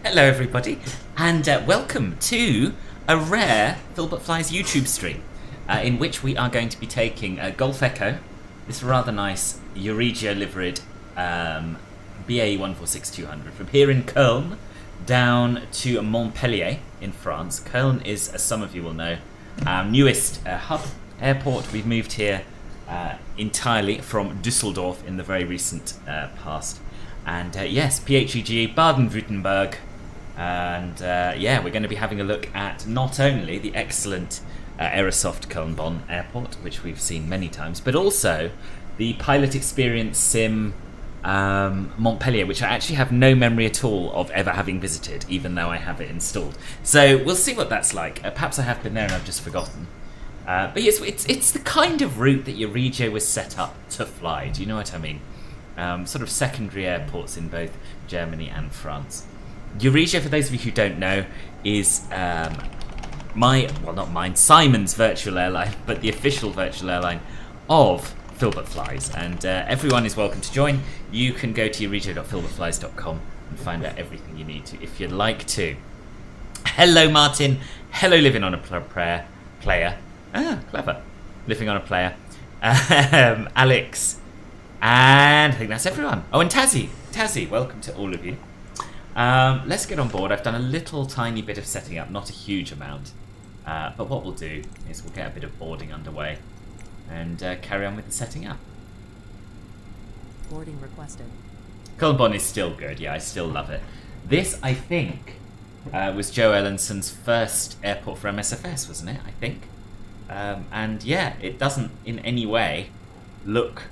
Hello everybody, and welcome to a rare Philbert Flies YouTube stream, in which we are going to be taking Golf Echo, this rather nice Euregio liveried BAE 146-200, from here in Cologne down to Montpellier in France. Cologne is, as some of you will know, our newest hub airport. We've moved here entirely from Dussedorf in the very recent past. And yes, PHEG Baden-Württemberg. And yeah, we're going to be having a look at not only the excellent Aerosoft Cologne Airport, which we've seen many times, but also the Pilot Experience Sim Montpellier, which I actually have no memory at all of ever having visited, even though I have it installed. So we'll see what that's like. Perhaps I have been there and I've just forgotten. But yes, it's the kind of route that Euregio was set up to fly. Do you know what I mean? Sort of secondary airports in both Germany and France. Euregio, for those of you who don't know, is Simon's virtual airline, but the official virtual airline of Philbert Flies. And everyone is welcome to join. You can go to euregio.philbertflies.com and find out everything you need to if you'd like to. Hello, Martin. Hello, Living on a Player. Ah, clever. Living on a Player. Alex. And I think that's everyone. Oh, and Tazzy, welcome to all of you. Let's get on board. I've done a little tiny bit of setting up, not a huge amount. But what we'll do is we'll get a bit of boarding underway and carry on with the setting up. Boarding requested. Cologne is still good. Yeah, I still love it. This, I think, was Joe Ellenson's first airport for MSFS, wasn't it? I think. And yeah, it doesn't in any way look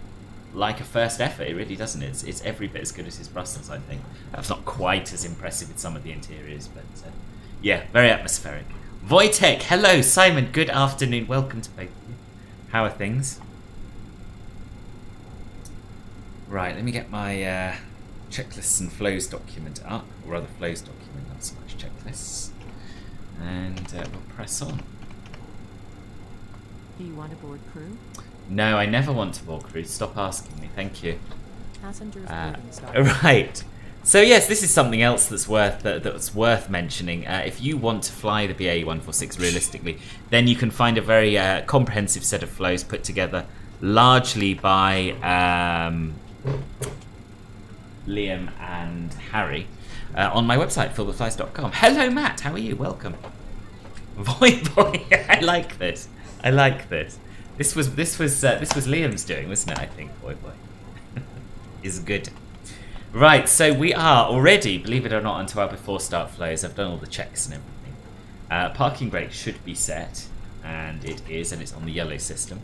like a first effort. It really doesn't. It's every bit as good as his Brussels, I think. That's not quite as impressive with some of the interiors, but yeah, very atmospheric. Wojtek, hello. Simon, good afternoon. Welcome to both of you. How are things? Right, let me get my checklists and flows document up, or rather flows document, not so much checklists. And we'll press on. Do you want to board crew? No, I never want to board crew. Stop asking me. Thank you. Passengers boarding start. Right. So yes, this is something else that's worth mentioning. If you want to fly the BAE-146 realistically, then you can find a very comprehensive set of flows put together largely by Liam and Harry on my website, philbutflies.com. Hello, Matt. How are you? Welcome. Boy, I like this. I like this. This was Liam's doing, wasn't it? I think. Boy. Is good. Right, so we are already, believe it or not, onto our before start flows. I've done all the checks and everything. Parking brake should be set, and it is, and it's on the yellow system.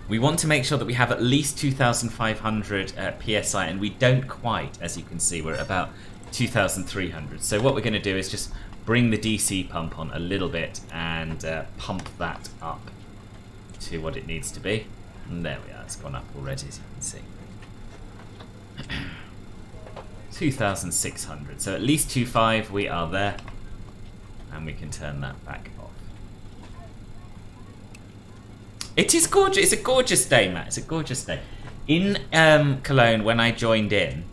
We want to make sure that we have at least 2,500 PSI, and we don't quite, as you can see. We're at about 2,300. So what we're going to do is just bring the DC pump on a little bit and pump that up to what it needs to be. And there we are, it's gone up already, as you can see. 2,600. So at least 2.5, we are there. And we can turn that back off. It is gorgeous. It's a gorgeous day, Matt. It's a gorgeous day. In Cologne, when I joined in,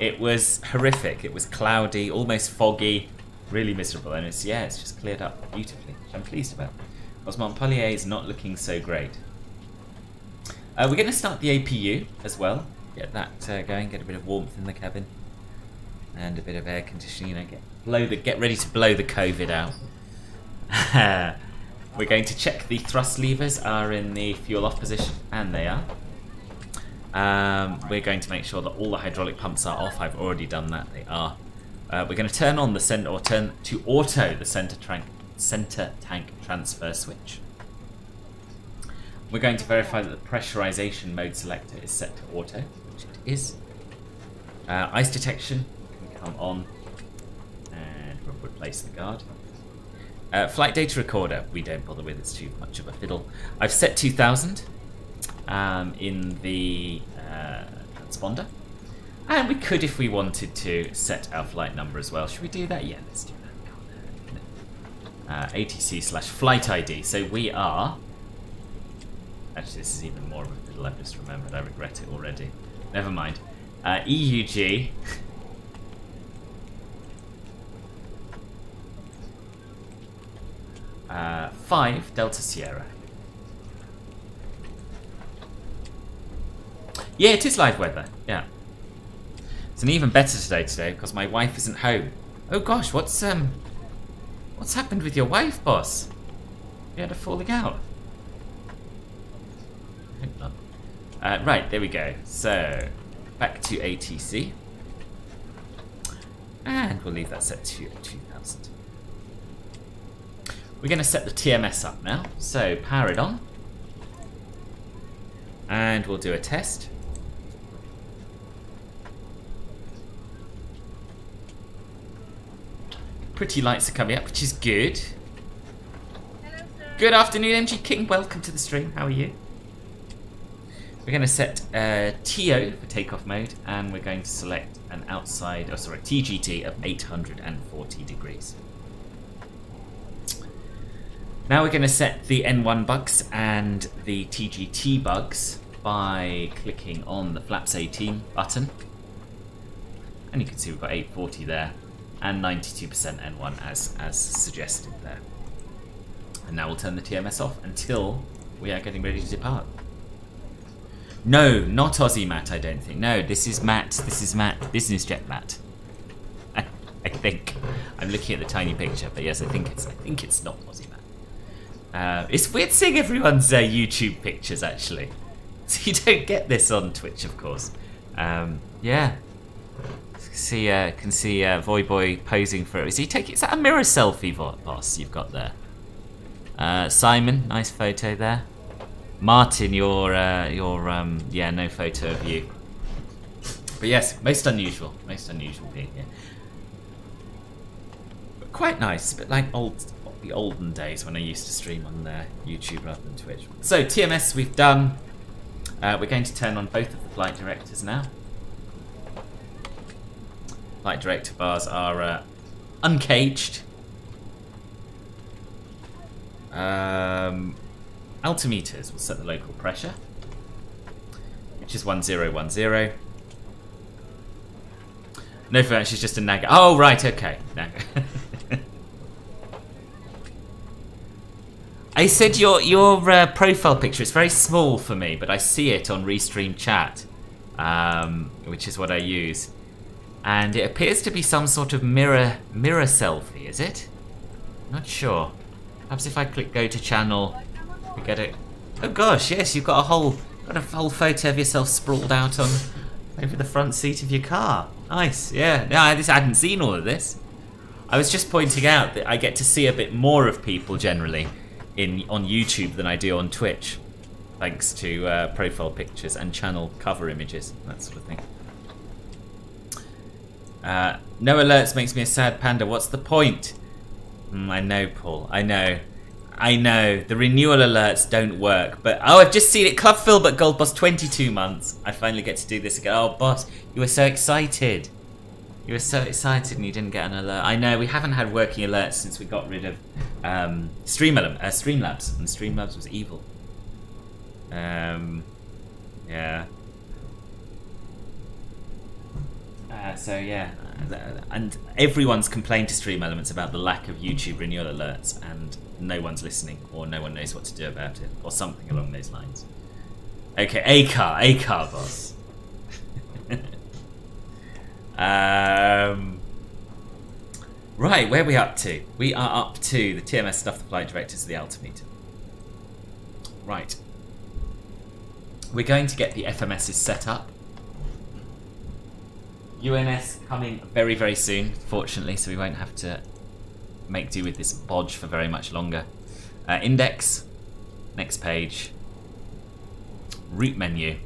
it was horrific. It was cloudy, almost foggy, really miserable. And it's just cleared up beautifully, which I'm pleased about. Because Montpellier is not looking so great. We're going to start the APU as well. Get that going. Get a bit of warmth in the cabin, and a bit of air conditioning. Get ready to blow the COVID out. We're going to check the thrust levers are in the fuel off position, and they are. We're going to make sure that all the hydraulic pumps are off. I've already done that. They are. We're going to turn on the turn to auto the center tank transfer switch. We're going to verify that the pressurization mode selector is set to auto, which it is. Ice detection can come on, and we'll replace the guard. Flight data recorder, we don't bother with, it's too much of a fiddle. I've set 2,000 in the transponder. And we could, if we wanted to, set our flight number as well. Should we do that? Yeah, let's do that. ATC/flight ID. So we are... Actually, this is even more of a fiddle. I've just remembered. I regret it already. Never mind. EUG. 5 Delta Sierra. Yeah, it is live weather. Yeah. It's an even better today because my wife isn't home. Oh gosh, what's happened with your wife, boss? You had a falling out. Right, there we go. So, back to ATC. And we'll leave that set to 2,000. We're going to set the TMS up now. So, power it on. And we'll do a test. Pretty lights are coming up, which is good. Hello, sir. Good afternoon, MG King. Welcome to the stream. How are you? We're going to set TO for takeoff mode, and we're going to select an TGT of 840 degrees. Now we're going to set the N1 bugs and the TGT bugs by clicking on the Flaps 18 button. And you can see we've got 840 there, and 92% N1 as suggested there. And now we'll turn the TMS off until we are getting ready to depart. No, not Aussie Matt, I don't think. No, this is Matt. This is Matt. Business jet Matt. I think. I'm looking at the tiny picture, but yes, I think it's not Aussie Matt. It's weird seeing everyone's YouTube pictures actually. So you don't get this on Twitch, of course. Yeah. Can see Voy Boy posing for it. Is that a mirror selfie, boss? You've got there. Simon, nice photo there. Martin, your no photo of you. But yes, most unusual being here. But quite nice, a bit like the olden days when I used to stream on YouTube rather than Twitch. So TMS we've done. We're going to turn on both of the flight directors now. flight director bars are uncaged. Altimeters will set the local pressure, which is 1010. No, for she's just a nagger. Oh, right, okay. Nagger. I said your profile picture is very small for me, but I see it on Restream Chat, which is what I use. And it appears to be some sort of mirror selfie, is it? Not sure. Perhaps if I click go to channel, we get it. Oh gosh, yes, you've got a whole photo of yourself sprawled out on over the front seat of your car. Nice, yeah. No, I hadn't seen all of this. I was just pointing out that I get to see a bit more of people generally on YouTube than I do on Twitch, thanks to profile pictures and channel cover images, that sort of thing. No alerts makes me a sad panda. What's the point? I know, Paul. I know. The renewal alerts don't work, but oh, I've just seen it. Club Philbert Gold Boss 22 months. I finally get to do this again. Oh, boss, you were so excited. You were so excited and you didn't get an alert. I know, we haven't had working alerts since we got rid of Streamlabs, and Streamlabs was evil. Yeah. So yeah, and everyone's complained to Stream Elements about the lack of YouTube renewal alerts, and no one's listening, or no one knows what to do about it, or something along those lines. Okay, a car, boss. Right, where are we up to? We are up to the TMS stuff, the flight directors, the altimeter. Right. We're going to get the FMSs set up. UNS coming very, very soon, fortunately, so we won't have to make do with this bodge for very much longer. Index, next page, route menu,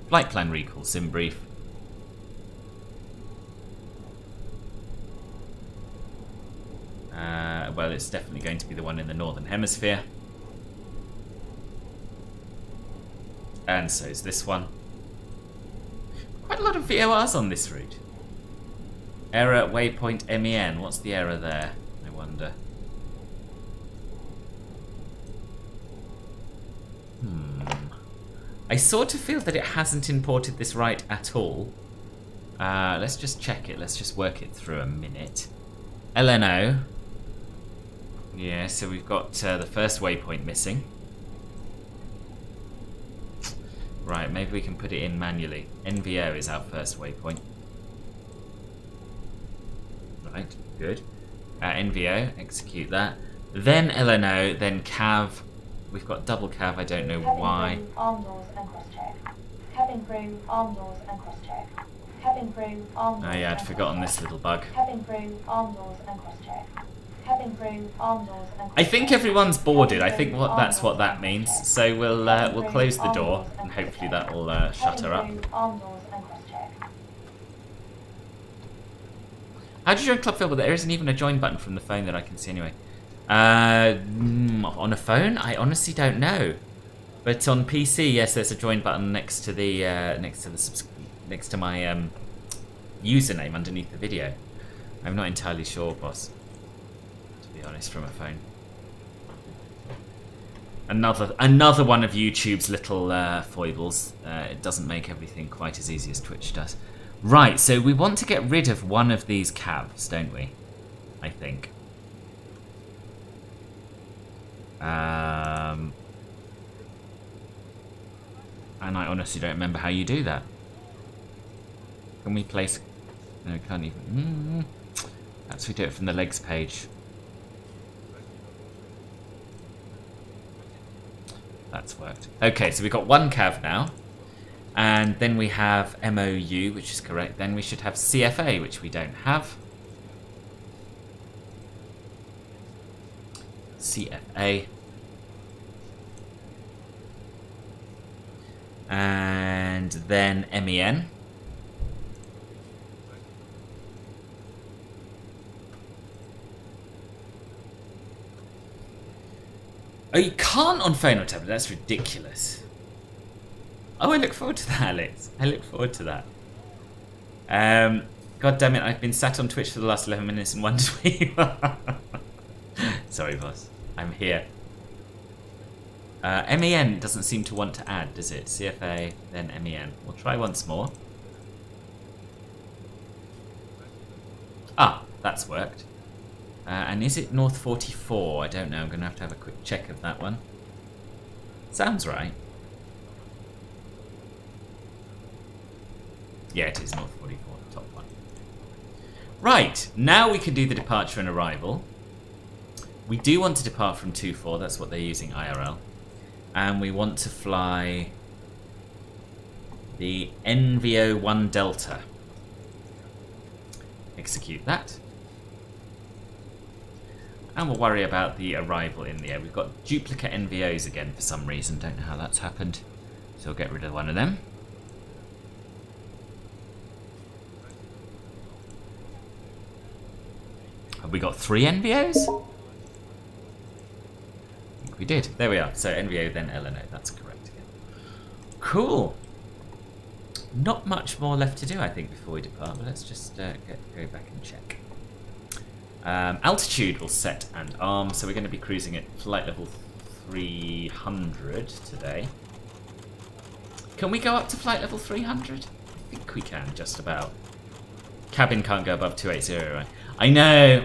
flight plan recall, sim brief. Well, it's definitely going to be the one in the Northern Hemisphere. And so is this one. Quite a lot of VORs on this route. Error waypoint MEN. What's the error there? I wonder. I sort of feel that it hasn't imported this right at all. Let's just check it. Let's just work it through a minute. LNO. Yeah, so we've got the first waypoint missing. Right, maybe we can put it in manually. NVO is our first waypoint. Right, good. NVO, execute that. Then LNO, then CAV. We've got double CAV, I don't know why. Arm doors and cross check. Cabin crew, arm doors and cross check. Cabin crew, arm doors. Oh yeah, I'd forgotten this little bug. Cabin crew, arm doors and cross check. Cabin crew, arm doors and I think everyone's boarded. I think that's what that means. So we'll close the door and hopefully that will shut her up. How do you join Club Phil? There isn't even a join button from the phone that I can see anyway. On a phone, I honestly don't know. But on PC, yes, there's a join button next to the next to my username underneath the video. I'm not entirely sure, boss. To be honest, from a phone. Another one of YouTube's little foibles. It doesn't make everything quite as easy as Twitch does. Right, so we want to get rid of one of these cabs, don't we? I think. And I honestly don't remember how you do that. Can we place... No, can't even... Perhaps we do it from the legs page. That's worked. Okay, so we've got one cav now. And then we have MOU, which is correct. Then we should have CFA, which we don't have. CFA. And then MEN. Oh, you can't on phone or tablet? That's ridiculous. Oh, I look forward to that, Alex. I look forward to that. God damn it, I've been sat on Twitch for the last 11 minutes and wondered where you are. Sorry, boss. I'm here. MEN doesn't seem to want to add, does it? CFA, then MEN. We'll try once more. Ah, that's worked. And is it North 44? I don't know. I'm going to have a quick check of that one. Sounds right. Yeah, it is North 44, top one. Right, now we can do the departure and arrival. We do want to depart from 24, that's what they're using IRL. And we want to fly the NVO1 Delta. Execute that. And we'll worry about the arrival in the air. We've got duplicate NVOs again for some reason. Don't know how that's happened. So we'll get rid of one of them. Have we got 3 NVOs? I think we did. There we are. So NVO, then LNO. That's correct again. Cool. Not much more left to do, I think, before we depart. But let's just go back and check. Altitude will set and arm. So we're going to be cruising at flight level 300 today. Can we go up to flight level 300? I think we can, just about. Cabin can't go above 280, right? I know.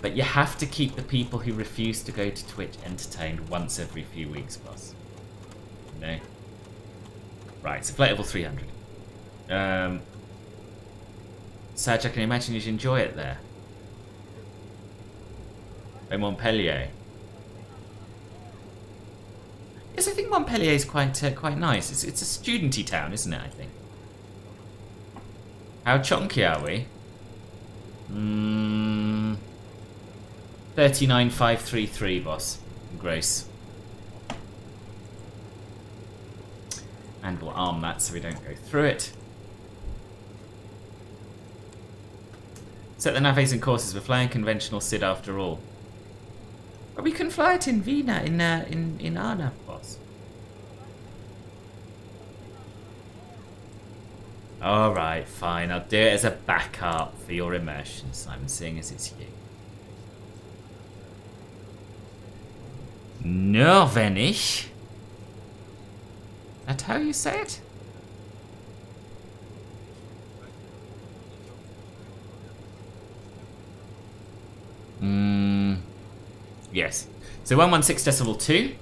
But you have to keep the people who refuse to go to Twitch entertained once every few weeks, boss. You know? Right, so flight level 300. Saj, I can imagine you'd enjoy it there. Oh, Montpellier. Yes, I think Montpellier is quite nice. It's a studenty town, isn't it, I think? How chonky are we? 39,533, boss. Gross. And we'll arm that so we don't go through it. Set the navies and courses. We're flying conventional SID after all. But we can fly it in Vienna, in Arnav, boss. Alright, fine. I'll do it as a backup for your immersion, Simon, seeing as it's you. Nordvenich? That how you say it? Yes. So 116.2,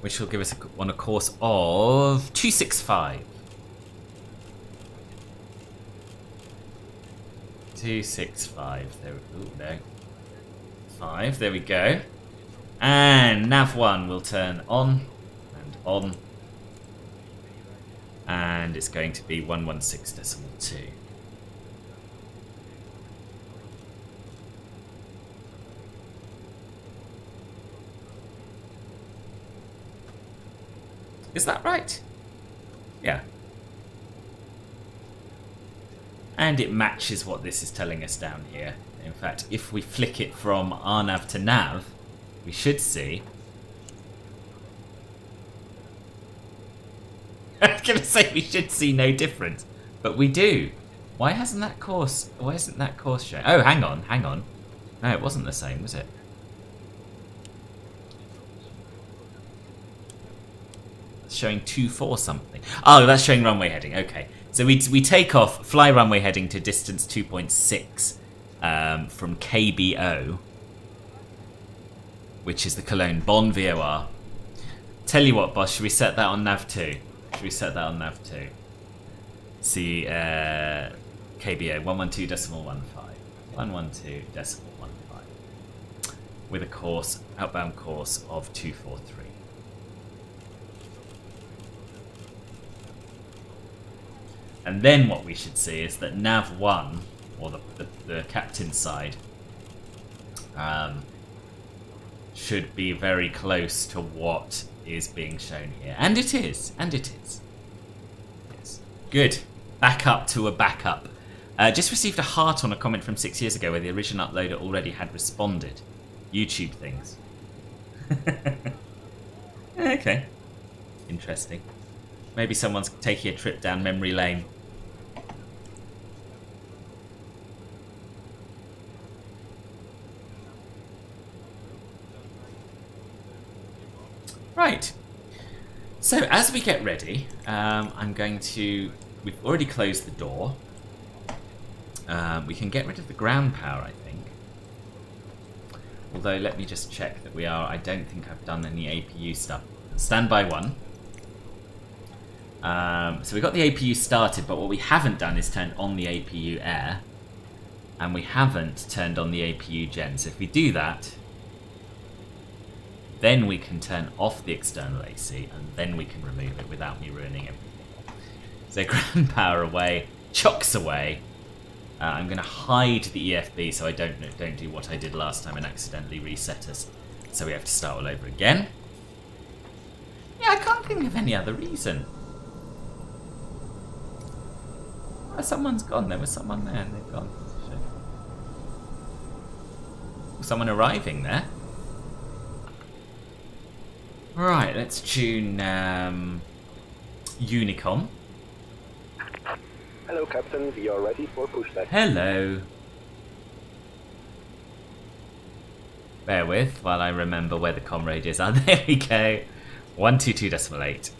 which will give us on a course of 265. 265. There. Ooh, no. 5. There we go. And nav 1 will turn on and on, and it's going to be 116.2. Is that right? Yeah. And it matches what this is telling us down here. In fact, if we flick it from RNAV to nav, we should see... I was going to say we should see no difference, but we do. Why isn't that course showing? Oh, hang on. No, it wasn't the same, was it? Showing 24 something. Oh, that's showing runway heading. Okay, so we take off, fly runway heading to distance 2.6 from KBO, which is the Cologne Bonn VOR. Tell you what, boss, should we set that on nav 2? See, KBO 112.15. 112.15 with a course, outbound course of 243. And then what we should see is that nav 1, or the captain's side, should be very close to what is being shown here. And it is. Yes. Good. Back up to a backup. Just received a heart on a comment from 6 years ago where the original uploader already had responded. YouTube things. Okay. Interesting. Maybe someone's taking a trip down memory lane. Right. So as we get ready, I'm going to... We've already closed the door. We can get rid of the ground power, I think. Although, let me just check that we are... I don't think I've done any APU stuff. Standby 1. So we got the APU started, but what we haven't done is turned on the APU air. And we haven't turned on the APU gen. So if we do that, then we can turn off the external AC, and then we can remove it without me ruining everything. So ground power away, chocks away. I'm going to hide the EFB so I don't do what I did last time and accidentally reset us. So we have to start all over again. Yeah, I can't think of any other reason. Oh, someone's gone. There was someone there and they've gone. Someone arriving there. Right, let's tune Unicom. Hello, Captain. We are ready for pushback. Hello. Bear with while I remember where the comm radios are. There we go. 122.8.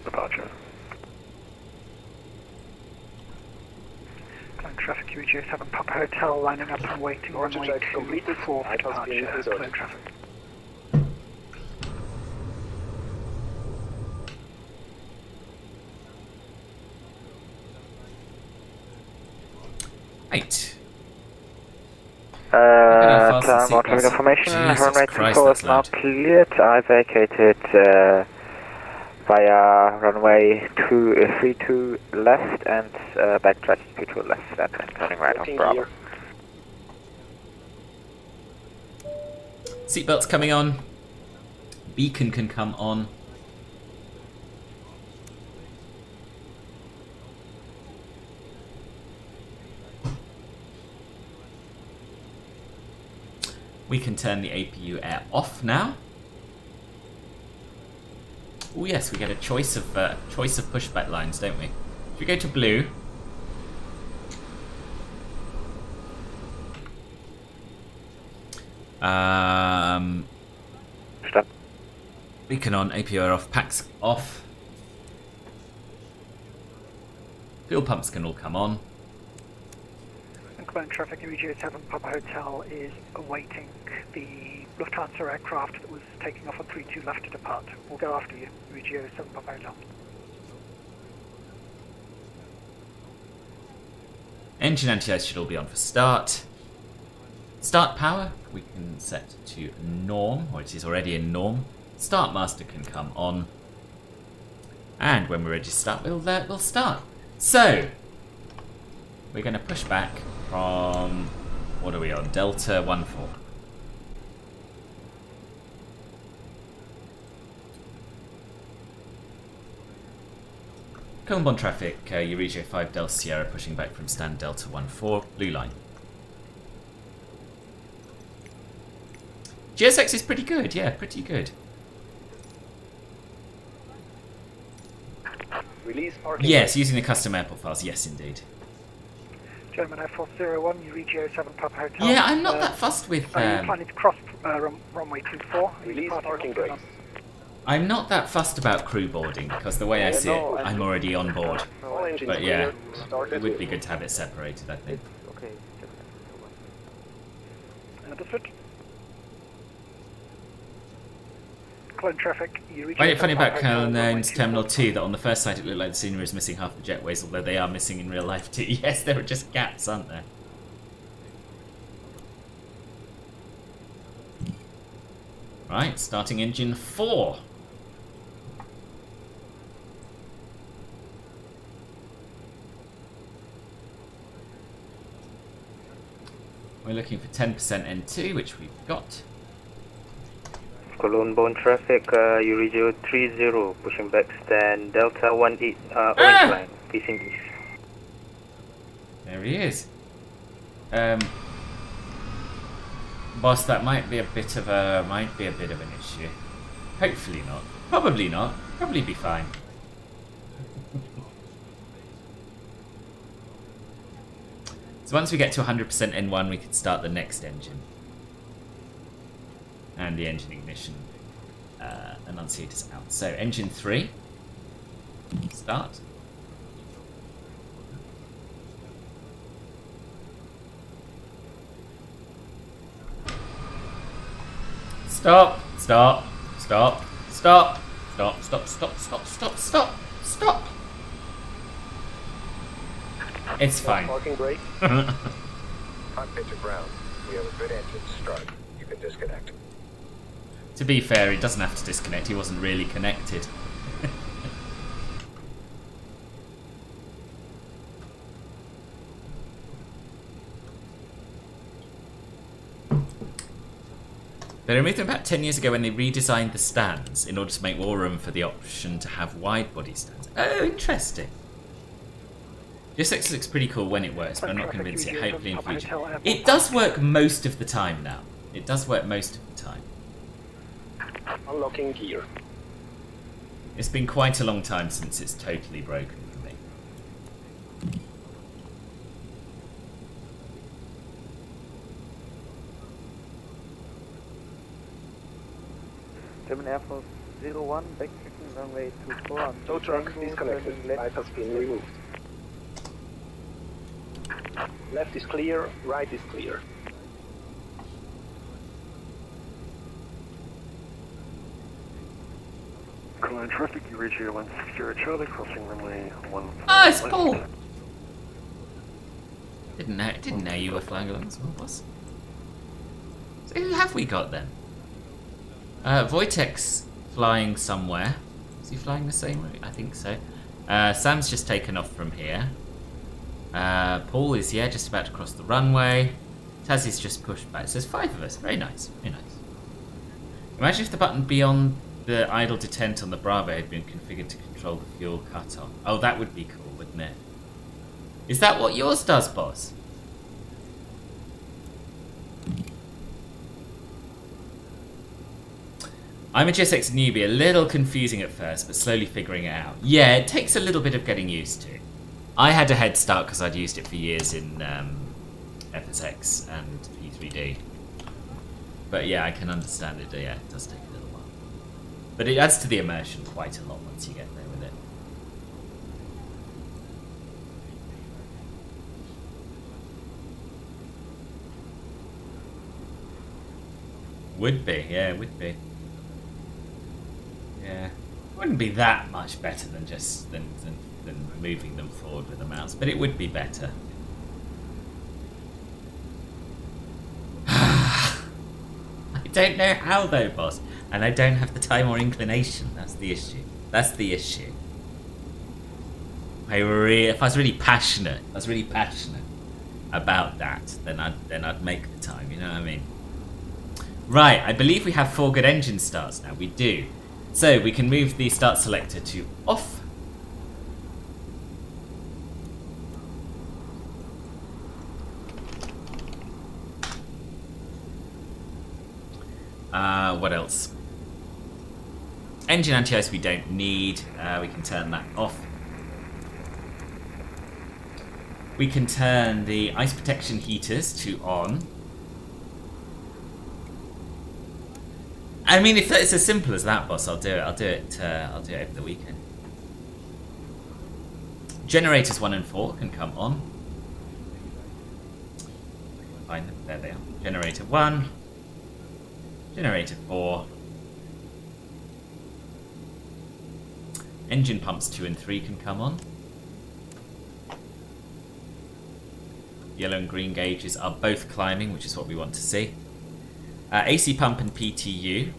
Departure. Cologne traffic, Euregio 7 Papa Hotel, lining up and waiting Roger, runway check completed. 24 for Icons being departure. inserted. Cologne traffic. Right. Time Montpellier information. Runway 24 is now cleared. I vacated via runway 32 left and backtrack to left and turning right on Bravo. Seatbelts coming on. Beacon can come on. We can turn the APU air off now. Oh yes, we get a choice of pushback lines, don't we? If we go to blue, Stop. beacon on, APU air off, packs off. Fuel pumps can all come on. Cologne traffic, Euregio 7 Papa Hotel is awaiting the Lufthansa aircraft that was taking off on 32 left to depart. We'll go after you, Euregio 7 Papa Hotel. Engine anti-ice should all be on for start. Start power, we can set to norm, or it is already in norm. Start master can come on. And when we're ready to start, we'll start. So, we're going to push back from, what are we on, Delta 14. Cologne traffic, Euregio 5 Del Sierra pushing back from stand Delta 14, blue line. GSX is pretty good, yeah, pretty good. Release parking. Yes, using the custom airport files, yes indeed. German Air Force 01, Euregio 7 Papa Hotel. Yeah, I'm not that fussed with... Are you planning to cross runway 24? Release parking brakes. I'm not that fussed about crew boarding, because the way I see it, I'm already on board. All engines But yeah, clear. Started. it would be good to have it separated, I think. Okay. Understood. Cologne traffic, Euregio. I find it funny 7 about Papa Hotel, runway Cologne's 24. Terminal 2 that on the first side it looked like the scenery was missing half the jetways, although they are missing in real life too. Yes, there are just gaps, aren't there? Right, starting engine 4. We're looking for 10% N2, which we've got. Cologne bound traffic, Euregio 30, pushing back stand Delta 18, orange line, facing east. There he is. Boss, that might be a bit of an issue. Hopefully not. Probably not. Probably be fine. So once we get to 100% N1, we can start the next engine. And the engine ignition annunciator's out. So engine 3, start. Stop, stop, stop, stop, stop, stop, stop, stop, stop, stop, stop. It's fine. Parking brake. Cockpit to ground. We have a good engine start. You can disconnect. To be fair, he doesn't have to disconnect. He wasn't really connected. They removed them about 10 years ago when they redesigned the stands in order to make more room for the option to have wide body stands. Oh, interesting. This looks pretty cool when it works, but I'm not convinced yet. Hopefully in future. It does work most of the time now. It does work most of the time. Unlocking gear. It's been quite a long time since it's totally broken for me. German Air Force 01, backtracking runway 24 on Tow truck disconnected. Light has been removed. Left is clear, right is clear. Cologne traffic, Euregio 160 Charlie, crossing runway 1. Ah, it's Paul! Didn't know you were flying along as well, boss. So who have we got then? Wojtek's flying somewhere. Is he flying the same route? I think so. Sam's just taken off from here. Paul is, yeah, just about to cross the runway. Tazzy's just pushed back. So there's 5 of us. Very nice. Very nice. Imagine if the button beyond the idle detent on the Bravo had been configured to control the fuel cutoff. Oh, that would be cool, wouldn't it? Is that what yours does, boss? I'm a GSX newbie, a little confusing at first, but slowly figuring it out. Yeah, it takes a little bit of getting used to. I had a head start because I'd used it for years in FSX and P3D. But yeah, I can understand it. Yeah, it does take a little while. But it adds to the immersion quite a lot once you get there with it. Would be, yeah, it would be. Yeah, it wouldn't be that much better than just than moving them forward with the mouse, but it would be better. I don't know how though, boss, and I don't have the time or inclination. That's the issue. That's the issue. If I was really passionate, about that, then I'd make the time. You know what I mean? Right. I believe we have 4 good engine starts now. We do. So we can move the start selector to off. What else? Engine anti-ice we don't need. We can turn that off. We can turn the ice protection heaters to on. I mean, if it's as simple as that, boss, I'll do it. I'll do it over the weekend. Generators 1 and 4 can come on. Find them. There they are. Generator 1. Generator 4. Engine pumps 2 and 3 can come on. Yellow and green gauges are both climbing, which is what we want to see. AC pump and PTU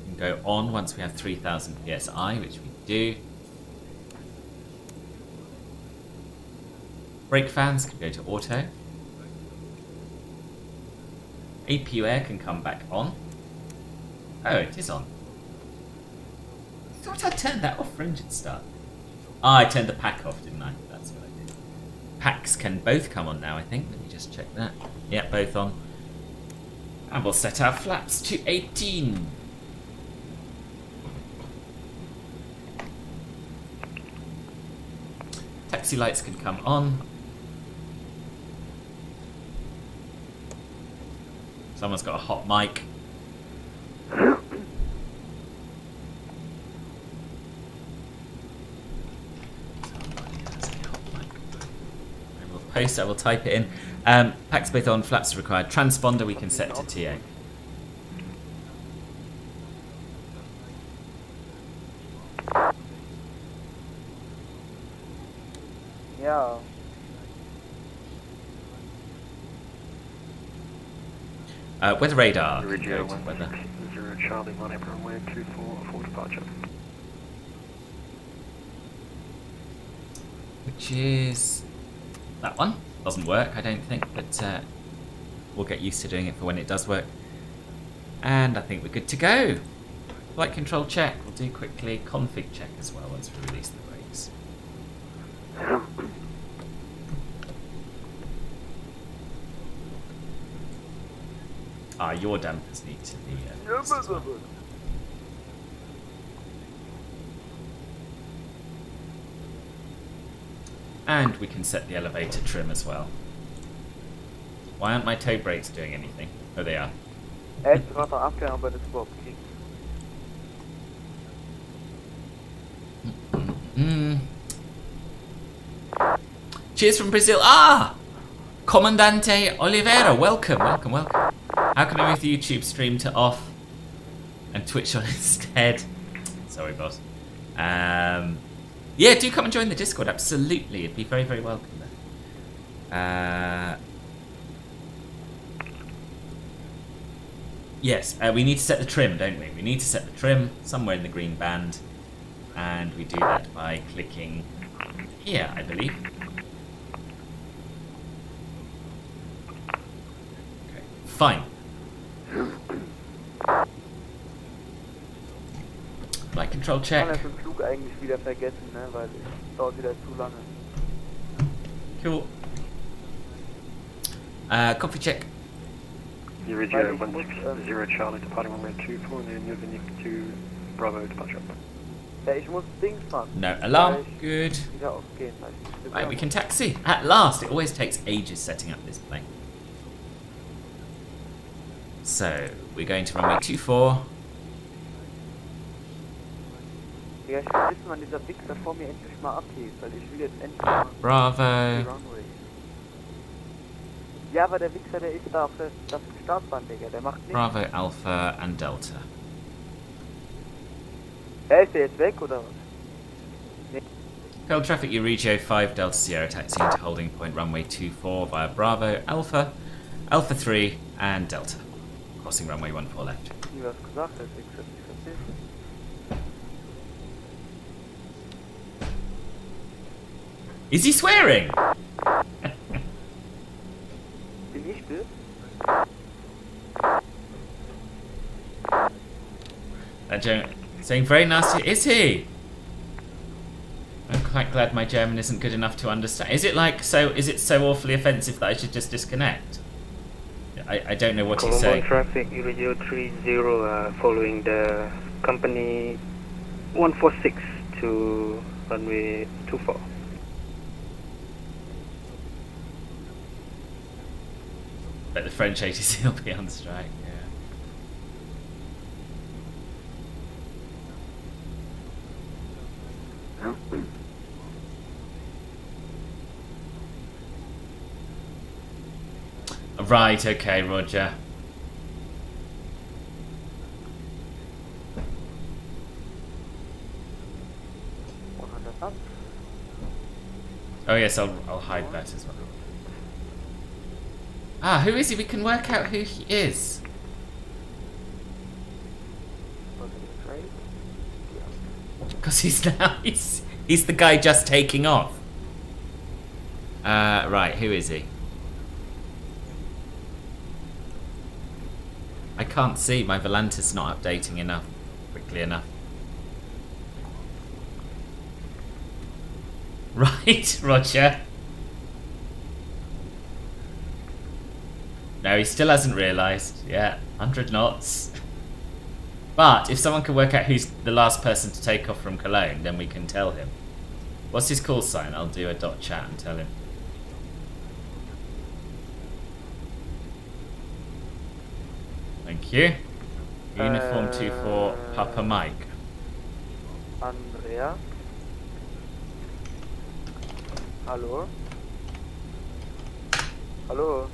can go on once we have 3000 PSI, which we do. Brake fans can go to auto. APU air can come back on. Oh, it is on. I thought I turned that off for engine start. Ah, I turned the pack off, didn't I? That's what I did. Packs can both come on now, I think. Let me just check that. Yeah, both on. And we'll set our flaps to 18. Taxi lights can come on. Someone's got a hot mic. Post, I will type it in. Packs both on, flaps are required. Transponder we can set to TA. Yeah. Weather radar. Euregio Go to weather. 0 Charlie 1 runway 24 for departure. Which is that one. Doesn't work, I don't think, but we'll get used to doing it for when it does work. And I think we're good to go. Flight control check. We'll do quickly config check as well once we release the brakes. Your dampers need to be fixed as well. And we can set the elevator trim as well. Why aren't my toe brakes doing anything? Oh, they are. Echt, du gerade abklären, ob er das überhaupt kriegt. Cheers from Brazil. Ah! Comandante Oliveira, welcome, welcome, welcome. How can I move the YouTube stream to off and Twitch on instead? Sorry, boss. Yeah, do come and join the Discord, absolutely. It'd be very, very welcome there. Yes, we need to set the trim, don't we? We need to set the trim somewhere in the green band. And we do that by clicking here, I believe. Okay, fine. Flight control Ich check. kann das im Flug eigentlich wieder vergessen, ne? Weil es dauert wieder zu lange. Cool. Coffee check. Euregio 160 Charlie departing runway 24 and then moving to Bravo departure. Ja, ich muss Dings machen. No alarm. Weil ich Good. wieder aufgehen, weil ich Right, we can taxi. At last. It always takes ages setting up this plane. So, we're going to runway 24. Ja, ich will wissen, wann dieser Wichser vor mir endlich mal abhebt, weil ich will jetzt endlich mal Bravo. die Runway. Ja, aber der Wichser, der ist da auf das Startband, Digga, der macht nichts. Bravo, Alpha and Delta. Ist der jetzt weg, oder was? Curl traffic Euregio 5 Delta Sierra taxi into holding point runway 24 via Bravo, Alpha, Alpha 3 and Delta. Crossing runway 14 left. Nie was gesagt, der Wichser sich verpisst. Is he swearing? Bin ich das? That German saying very nasty. Is he? I'm quite glad my German isn't good enough to understand. Is it like so? Is it so awfully offensive that I should just disconnect? I don't know what he's saying. Traffic Euregio 30 following the company 146 to runway 24. Bet the French ATC will be on strike. Yeah. Right. Okay, Roger. Oh yes, I'll hide that as well. Ah, who is he? We can work out who he is. Because he's now he's the guy just taking off. Right, who is he? I can't see. My Volantis not updating enough quickly enough. Right, Roger. No, No, he still hasn't realised. Yeah, 100 knots. But if someone can work out who's the last person to take off from Cologne, then we can tell him. What's his call sign? I'll do a .chat and tell him. Thank you. Uniform 24 Papa Mike. Andrea? Hallo? Hallo?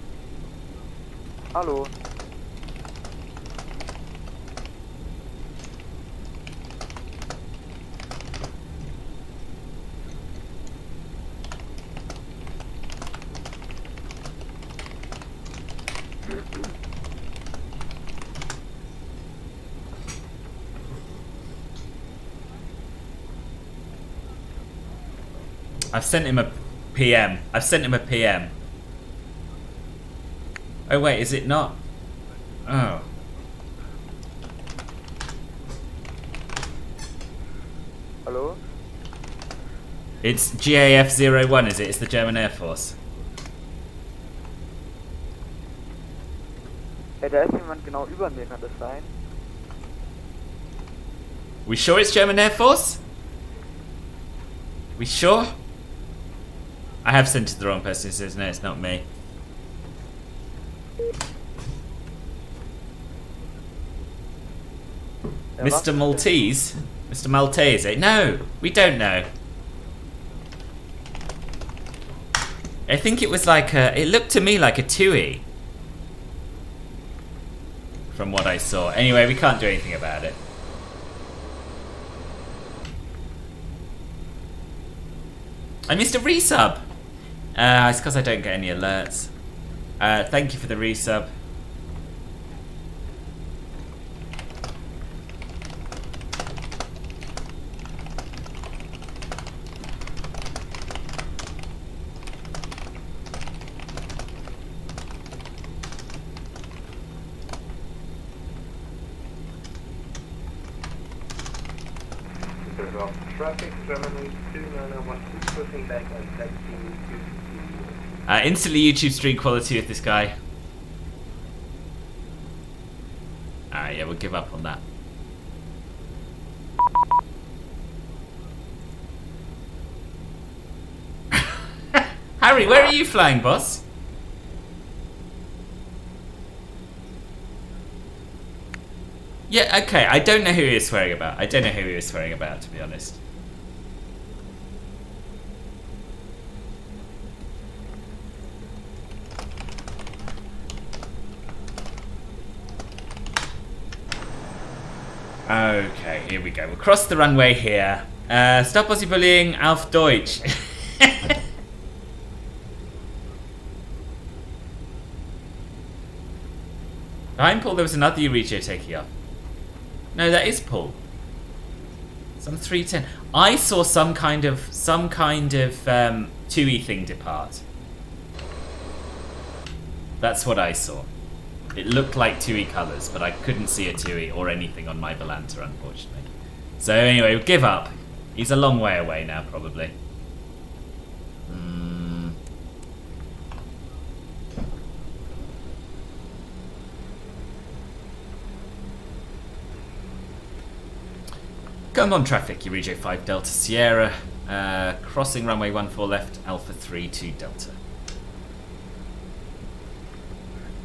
Hallo? I've sent him a PM. I've sent him a PM. Oh wait, is it not? Oh. Hallo? It's GAF-01, is it? It's the German Air Force. Ey, da ist jemand genau über mir, kann das sein? We sure it's German Air Force? We sure? I have sent it to the wrong person. He says, no, it's not me. Mr. Maltese? Mr. Maltese? No, we don't know. I think it was like a... It looked to me like a TUI. From what I saw. Anyway, we can't do anything about it. I missed a resub! It's because I don't get any alerts. Thank you for the resub. Traffic, Germany 2912, pushing back and taxiing to Instantly YouTube stream quality with this guy. Alright, yeah, we'll give up on that. Harry, where are you flying, boss? Yeah, okay, I don't know who he was swearing about. I don't know who he was swearing about, to be honest. Okay, here we go. We'll cross the runway here. Stop Aussie bullying auf Deutsch. Behind Paul, there was another Euregio taking off. No, that is Paul. Some 310. I saw some kind of TUI thing depart. That's what I saw. It looked like TUI colours, but I couldn't see a TUI or anything on my Volanta, unfortunately. So anyway, we'll give up. He's a long way away now, probably. Come on, traffic, Euregio 5 Delta Sierra. Crossing runway 14 left, Alpha 32 Delta.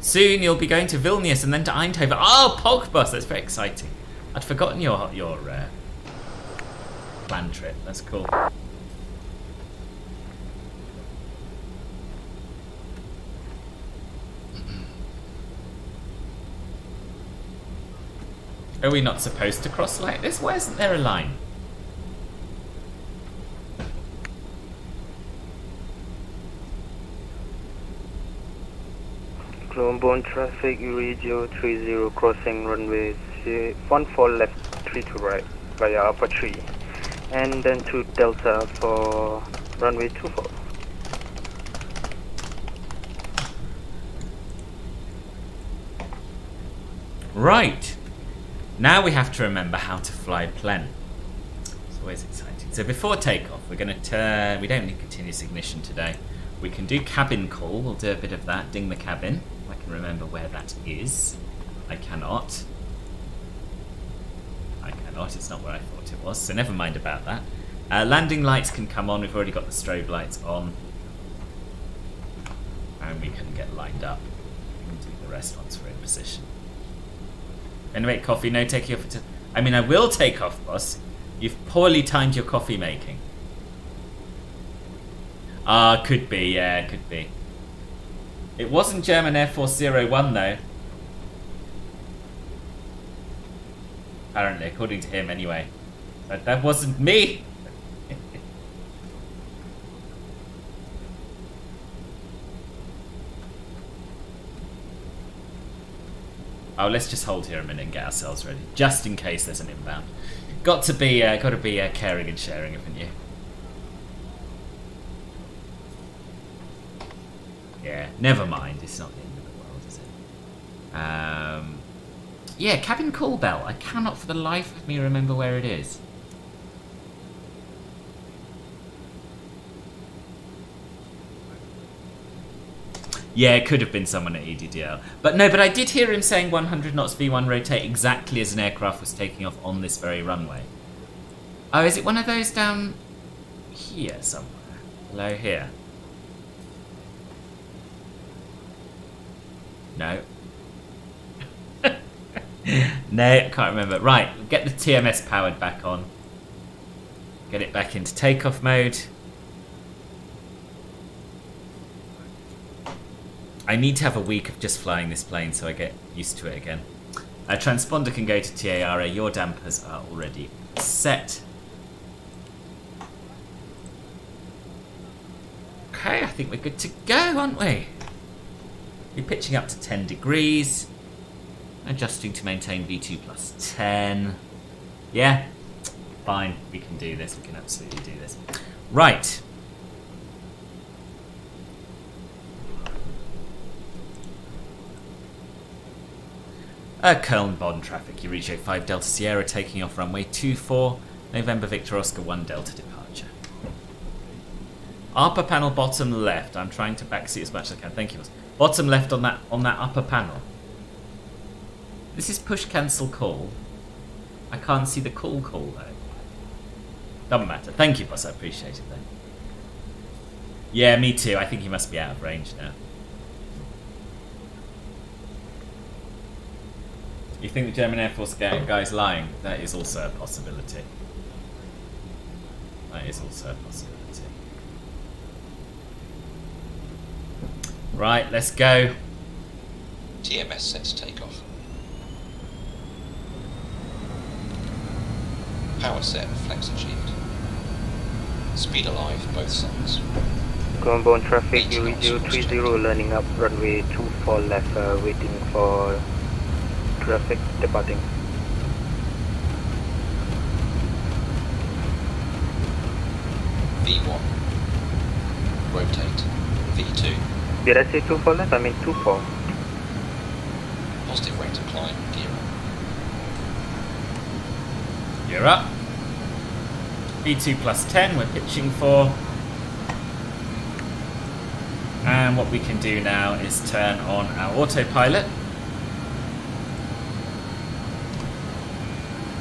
Soon you'll be going to Vilnius and then to Eindhoven. Oh, Pogbus, that's very exciting. I'd forgotten your planned trip. That's cool. Are we not supposed to cross like this? Why isn't there a line? Cologne traffic, Euregio 30 crossing runway 14 left, 32 right via Alpha 3. And then to Delta for runway 24. Right. Now we have to remember how to fly Plen. It's always exciting. So before takeoff, we're going to turn... We don't need continuous ignition today. We can do cabin call. We'll do a bit of that. Ding the cabin, like can remember where that is. I cannot. It's not where I thought it was, so never mind about that. Landing lights can come on. We've already got the strobe lights on. And we can get lined up. We can do the rest once we're in position. Anyway, coffee, no taking off. I mean, I will take off, boss. You've poorly timed your coffee making. Could be, yeah, could be. It wasn't German Air Force 01 though. Apparently, according to him anyway. But that wasn't me! Oh, let's just hold here a minute and get ourselves ready, just in case there's an inbound. Got to be caring and sharing, haven't you? Yeah, never mind. It's not the end of the world, is it? Yeah, cabin call bell. I cannot for the life of me remember where it is. Yeah, it could have been someone at EDDL. But no, but I did hear him saying 100 knots V1 rotate exactly as an aircraft was taking off on this very runway. Oh, is it one of those down here somewhere? Below here? No. No, I can't remember. Right, get the TMS powered back on. Get it back into takeoff mode. I need to have a week of just flying this plane so I get used to it again. Transponder can go to TARA. Your dampers are already set. Okay, I think we're good to go, aren't we? We're pitching up to 10 degrees. Adjusting to maintain V2 plus 10. Yeah, fine. We can do this. We can absolutely do this. Right. Cologne Bonn traffic. Euregio 5 Delta Sierra taking off runway 24. November Victor Oscar 1 Delta departure. Upper panel bottom left. I'm trying to backseat as much as I can. Thank you. Bottom left on that upper panel. This is push cancel call. I can't see the call though. Doesn't matter. Thank you, boss. I appreciate it though. Yeah, me too. I think he must be out of range now. You think the German Air Force guy's lying? That is also a possibility. That is also a possibility. Right, let's go. TMS sets takeoff. Power set, flex achieved. Speed alive, both sides. Cologne traffic, Euregio 30 landing up runway 24 left, waiting for traffic departing. V1. Rotate. V2. Did I say 24 left? I mean 24. Positive rate of climb, gear up. You're up. V2 plus 10 we're pitching for. And what we can do now is turn on our autopilot.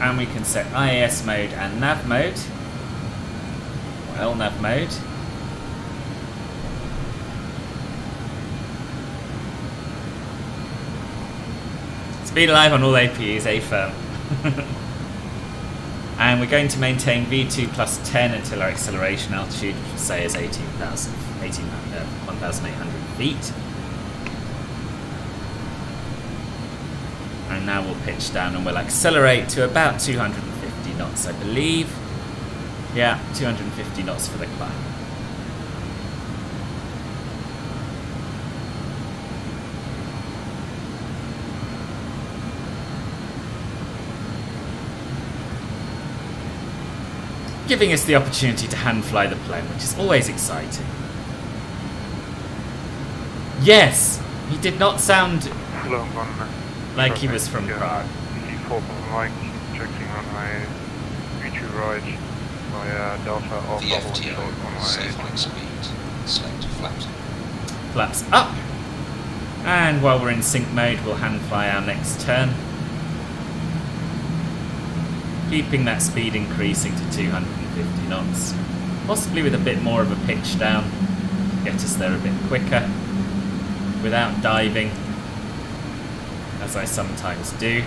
And we can set IAS mode and nav mode. Well, nav mode. Speed alive on all APUs, A firm. And we're going to maintain V2 plus 10 until our acceleration altitude, which we'll say is 1,800 feet. And now we'll pitch down and we'll accelerate to about 250 knots, I believe. Yeah, 250 knots for the climb. Giving us the opportunity to hand fly the plane, which is always exciting. Yes! He did not sound like he was from Prague. Checking runway 32 right via Delta off VFTO, safe line speed, select flaps. Flaps up. And while we're in sync mode, we'll hand fly our next turn. Keeping that speed increasing to 250 knots. Possibly with a bit more of a pitch down. Get us there a bit quicker. Without diving. As I sometimes do.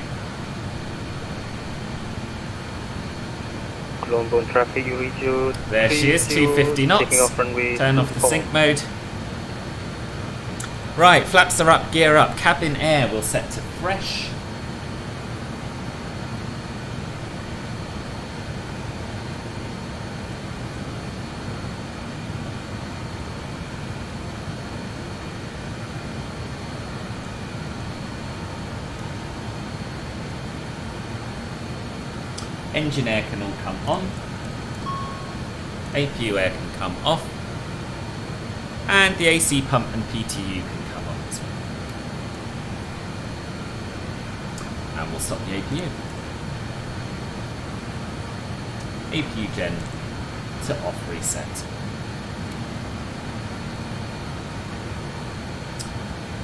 Cologne traffic, Euregio. There she is, 250 knots. Taking off runway Turn off the sync mode. Right, flaps are up, gear up. Cabin air will set to fresh. Engine air can all come on. APU air can come off. And the AC pump and PTU can come off as well. And we'll stop the APU. APU gen to off reset.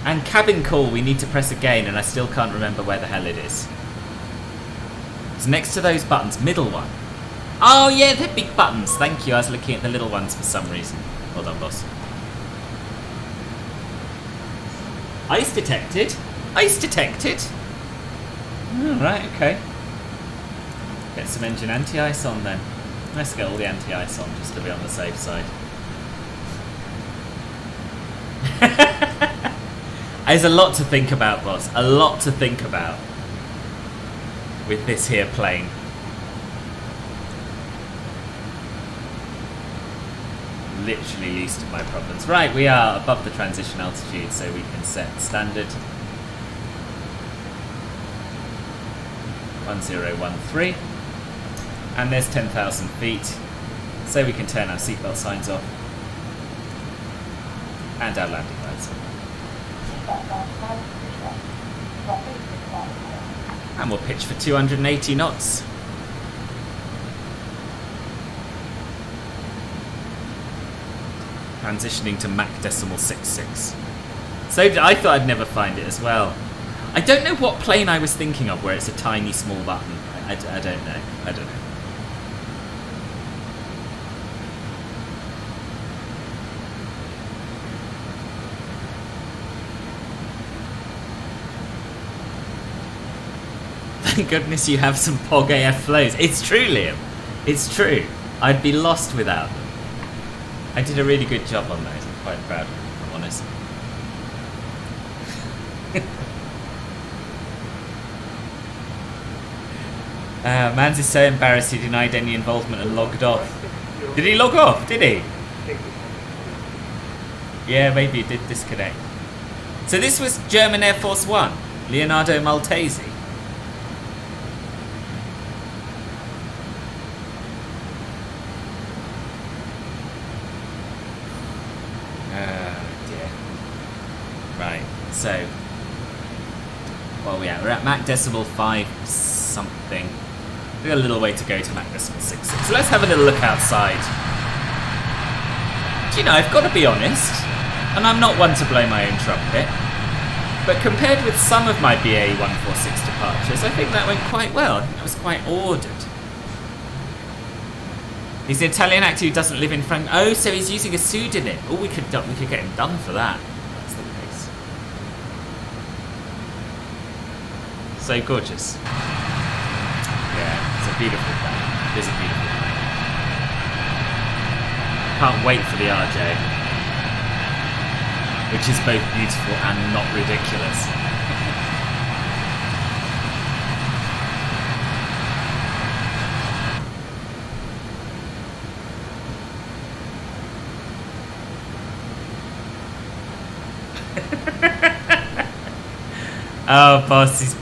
And cabin call we need to press again, and I still can't remember where the hell it is. It's next to those buttons, middle one. Oh yeah, they're big buttons. Thank you. I was looking at the little ones for some reason. Hold on, boss. Ice detected. Ice detected. Oh, right, okay. Get some engine anti-ice on then. Let's get all the anti-ice on just to be on the safe side. There's a lot to think about, boss. A lot to think about with this here plane. Literally least of my problems. Right, we are above the transition altitude, so we can set standard 1013, and there's 10,000 feet, so we can turn our seatbelt signs off and our landing lights on. And we'll pitch for 280 knots. Transitioning to Mach decimal 66. So I thought I'd never find it as well. I don't know what plane I was thinking of where it's a tiny small button. I don't know. I don't know. Thank goodness you have some POG AF flows. It's true, Liam. It's true. I'd be lost without them. I did a really good job on those. I'm quite proud of them, if I'm honest. Mans is so embarrassed he denied any involvement and logged off. Did he log off? Did he? Yeah, maybe he did disconnect. So this was German Air Force One, Leonardo Maltese. So, well, yeah, we're at Mach decimal 5 something. We've got a little way to go to Mach decimal 66. So let's have a little look outside. Do you know, I've got to be honest, and I'm not one to blow my own trumpet, but compared with some of my BA146 departures, I think that went quite well. I think that was quite ordered. He's an Italian actor who doesn't live in Frank. Oh, so he's using a pseudonym. Oh, we could get him done for that. So gorgeous. Yeah, it's a beautiful plane. It is a beautiful plane. Can't wait for the RJ, which is both beautiful and not ridiculous. Oh, boss, he's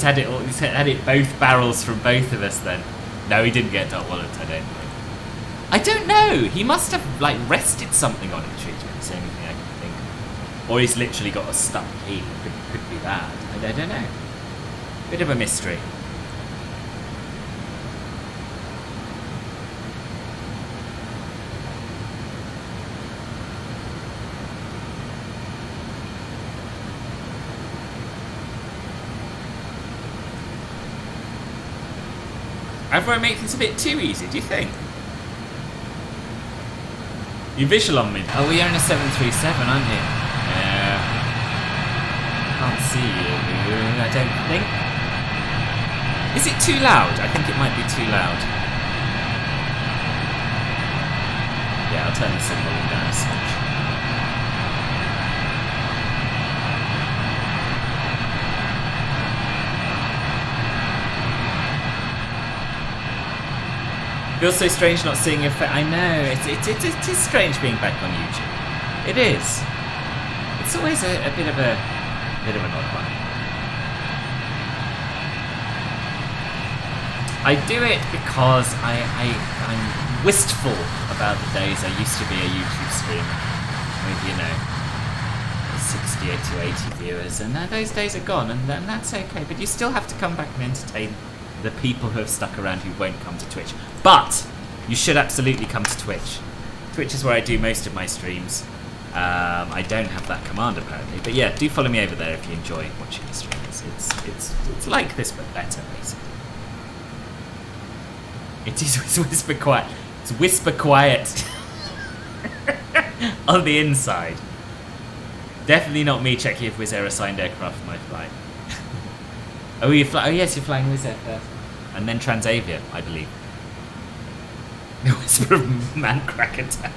had it both barrels from both of us then. No, he didn't get Dot Wallet, I don't think. I don't know, he must have, like, rested something on it, it's the only thing I can think of. Or he's literally got a stuck key, could be that. I don't know. Bit of a mystery. Have I made things a bit too easy, do you think? You visual on me. Oh, you're in a 737, aren't you? Yeah. Can't see you, I don't think. Is it too loud? I think it might be too loud. Yeah, I'll turn the signal down a smidge. Feels so strange not seeing your face. I know, it is strange being back on YouTube. It is. It's always a bit of an odd one. I do it because I'm wistful about the days I used to be a YouTube streamer with, 60 to 80 viewers, and now those days are gone, and that's okay. But you still have to come back and entertain the people who have stuck around who won't come to Twitch. But you should absolutely come to Twitch. Twitch is where I do most of my streams. I don't have that command apparently, but yeah, do follow me over there if you enjoy watching the streams. It's like this but better, basically. It is whisper quiet. It's whisper quiet on the inside. Definitely not me checking if Wizz Air assigned aircraft for my flight. Oh, yes, you're flying Wizz Air first. And then Transavia, I believe. The whisper of man crack attack.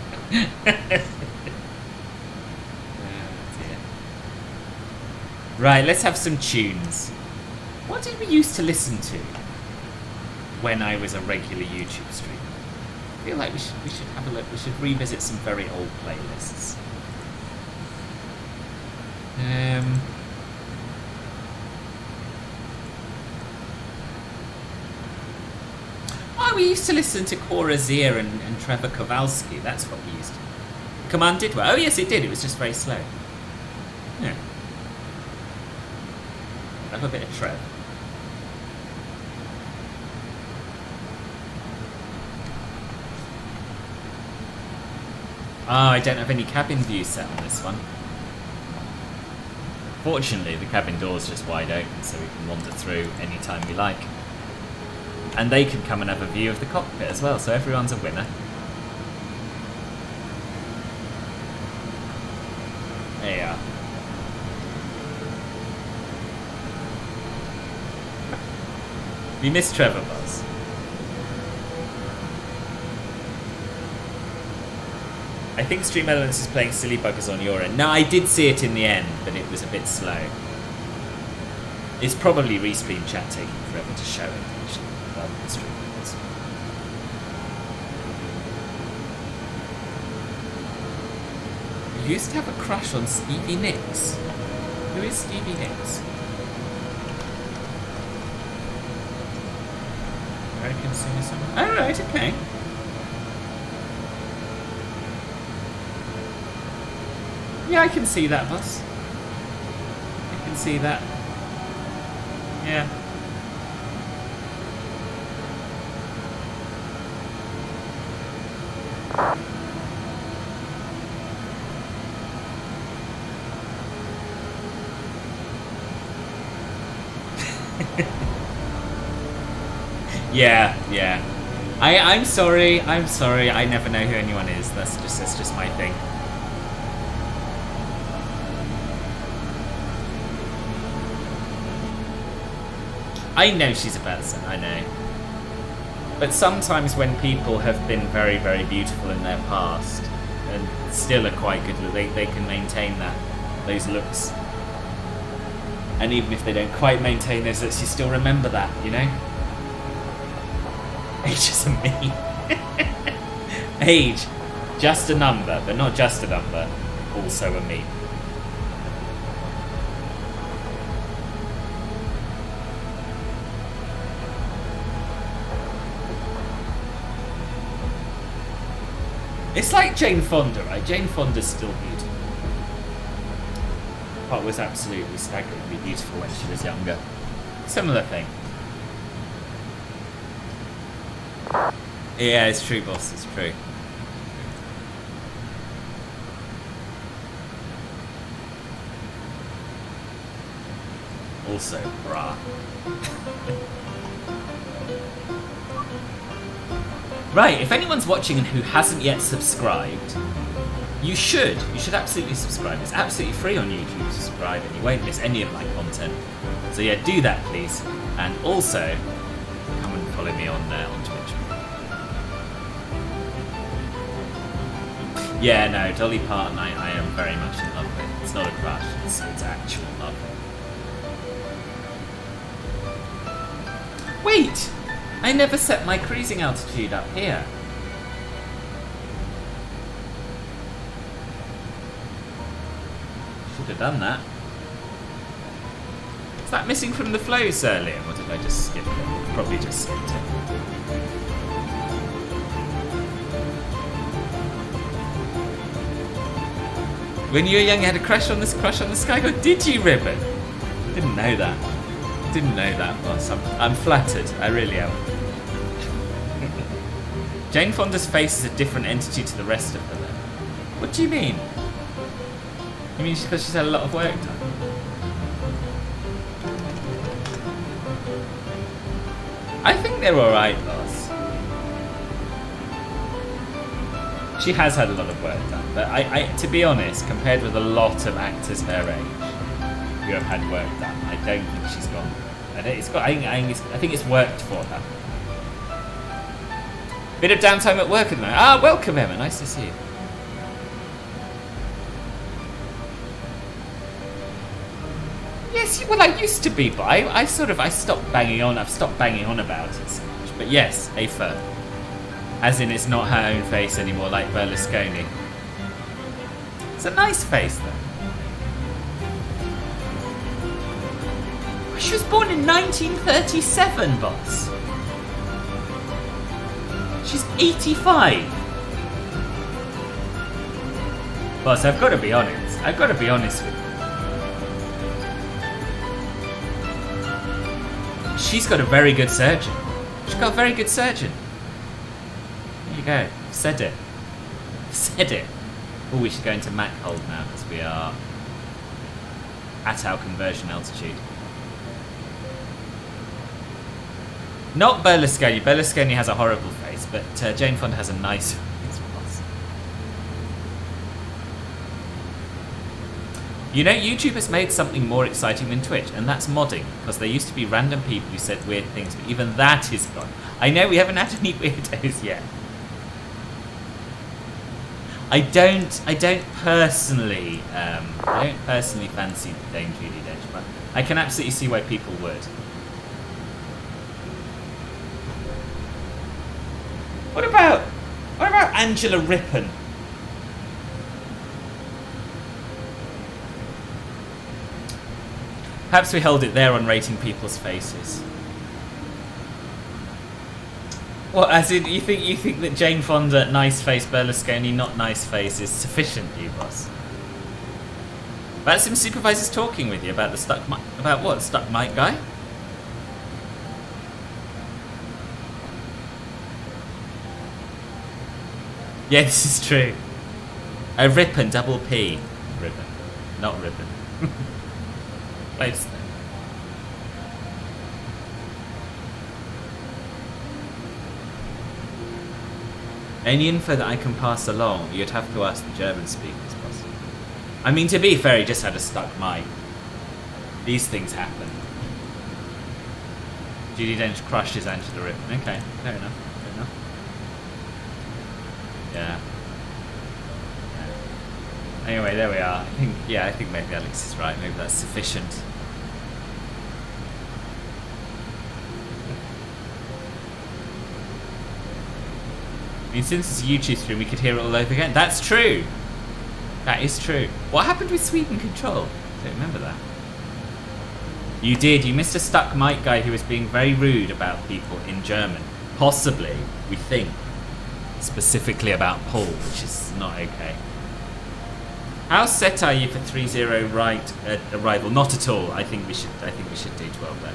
Right, let's have some tunes. What did we used to listen to when I was a regular YouTube streamer? I feel like we should have a look. We should revisit some very old playlists. Oh, we used to listen to Cora Zier and Trevor Kowalski. That's what we used to. Command did well. Oh yes, it did. It was just very slow. Yeah. Have a bit of Trev. Oh, I don't have any cabin view set on this one. Fortunately, the cabin door's just wide open, so we can wander through anytime we like. And they can come and have a view of the cockpit as well, so everyone's a winner. There you are. We missed Trevor Buzz. I think Stream Elements is playing Silly Buggers on your end. No, I did see it in the end, but it was a bit slow. It's probably Restream chat taking forever to show it, actually, rather than Stream Elements. You used to have a crush on Stevie Nicks. Who is Stevie Nicks? American singer-songwriter. Oh, right, okay. Yeah, I can see that, boss. I can see that. Yeah. Yeah. I'm sorry. I never know who anyone is. That's just my thing. I know she's a person, I know. But sometimes when people have been very, very beautiful in their past and still are quite good, they can maintain those looks. And even if they don't quite maintain those looks, you still remember that, you know? Age is a me. Age, just a number, but not just a number, also a me. It's like Jane Fonda, right? Jane Fonda's still beautiful. But was absolutely staggeringly beautiful when she was younger. Similar thing. Yeah, it's true, boss. It's true. Also, brah. Right, if anyone's watching and who hasn't yet subscribed, you should absolutely subscribe. It's absolutely free on YouTube to subscribe and you won't miss any of my content. So yeah, do that please. And also, come and follow me on Twitch. Yeah, no, Dolly Parton I am very much in love with. It's not a crush, it's actual love. Wait! I never set my cruising altitude up here. Should have done that. Is that missing from the flow, Sir Liam, or did I just skip it? Probably just skipped it. When you were young, you had a crush on the Sky God. Did you, Ribbon? Didn't know that. Didn't know that, boss. I'm flattered. I really am. Jane Fonda's face is a different entity to the rest of her, then. What do you mean? You mean because she's had a lot of work done? I think they're alright, boss. She has had a lot of work done, but I, to be honest, compared with a lot of actors her age who have had work done, I don't think she's gone. I think it's worked for her. Bit of downtime at work at the moment. Ah, welcome, Emma. Nice to see you. Yes, well, I used to be, but I stopped banging on. I've stopped banging on about it so much. But yes, a fur. As in, it's not her own face anymore, like Berlusconi. It's a nice face, though. She was born in 1937, boss. She's 85. Boss, I've got to be honest. I've got to be honest with you. She's got a very good surgeon. She's got a very good surgeon. There you go. Said it. Said it. Oh, we should go into Mach hold now because we are at our conversion altitude. Not Berlusconi. Berlusconi has a horrible face, but Jane Fonda has a nice face. You know, YouTube has made something more exciting than Twitch, and that's modding, because there used to be random people who said weird things, but even that is gone. I know we haven't had any weirdos yet. I don't personally fancy Dame Judi Dench, but I can absolutely see why people would. What about Angela Rippon? Perhaps we hold it there on rating people's faces. What, as in you think that Jane Fonda, nice face, Berlusconi, not nice face, is sufficient, you boss? VATSIM supervisor's talking with you about the stuck mic. About what? Stuck mic guy? Yeah, this is true. A Rippon, double P. Ribbon. Not ribbon. Close then. Any info that I can pass along, you'd have to ask the German speakers, possibly. I mean, to be fair, he just had a stuck mic. These things happen. Judi Dench crushes Angela Rippon. Okay, fair enough. Fair enough. Yeah. Anyway, there we are. I think maybe Alex is right. Maybe that's sufficient. I mean, since it's a YouTube stream, we could hear it all over again. That's true. That is true. What happened with Sweden Control? I don't remember that. You did. You missed a stuck mic guy who was being very rude about people in German. Possibly, we think, specifically about Paul, which is not okay. How set are you for 3-0 right arrival? Not at all. I think we should do 12 there.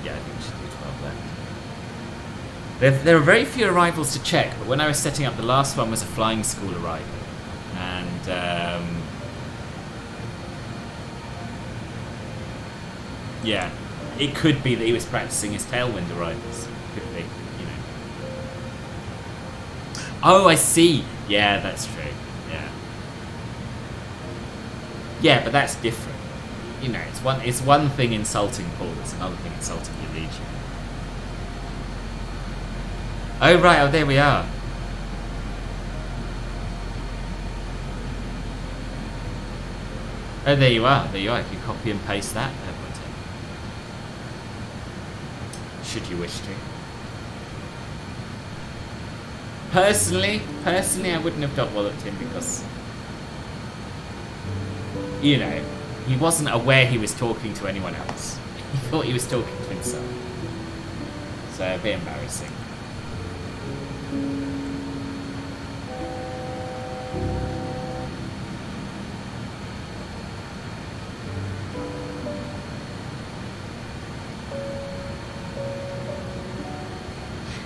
Yeah, I think we should do 12 there. There are very few arrivals to check, but when I was setting up, the last one was a flying school arrival, and yeah, it could be that he was practicing his tailwind arrivals. Could be, you know. Oh, I see. Yeah, that's true. Yeah. Yeah, but that's different. You know, it's one thing insulting Paul, it's another thing insulting Euregio. Oh right, oh there we are. Oh, there you are. There you are. If you copy and paste that, should you wish to. Personally, I wouldn't have dot walloped him because, you know, he wasn't aware he was talking to anyone else. He thought he was talking to himself. So a bit embarrassing.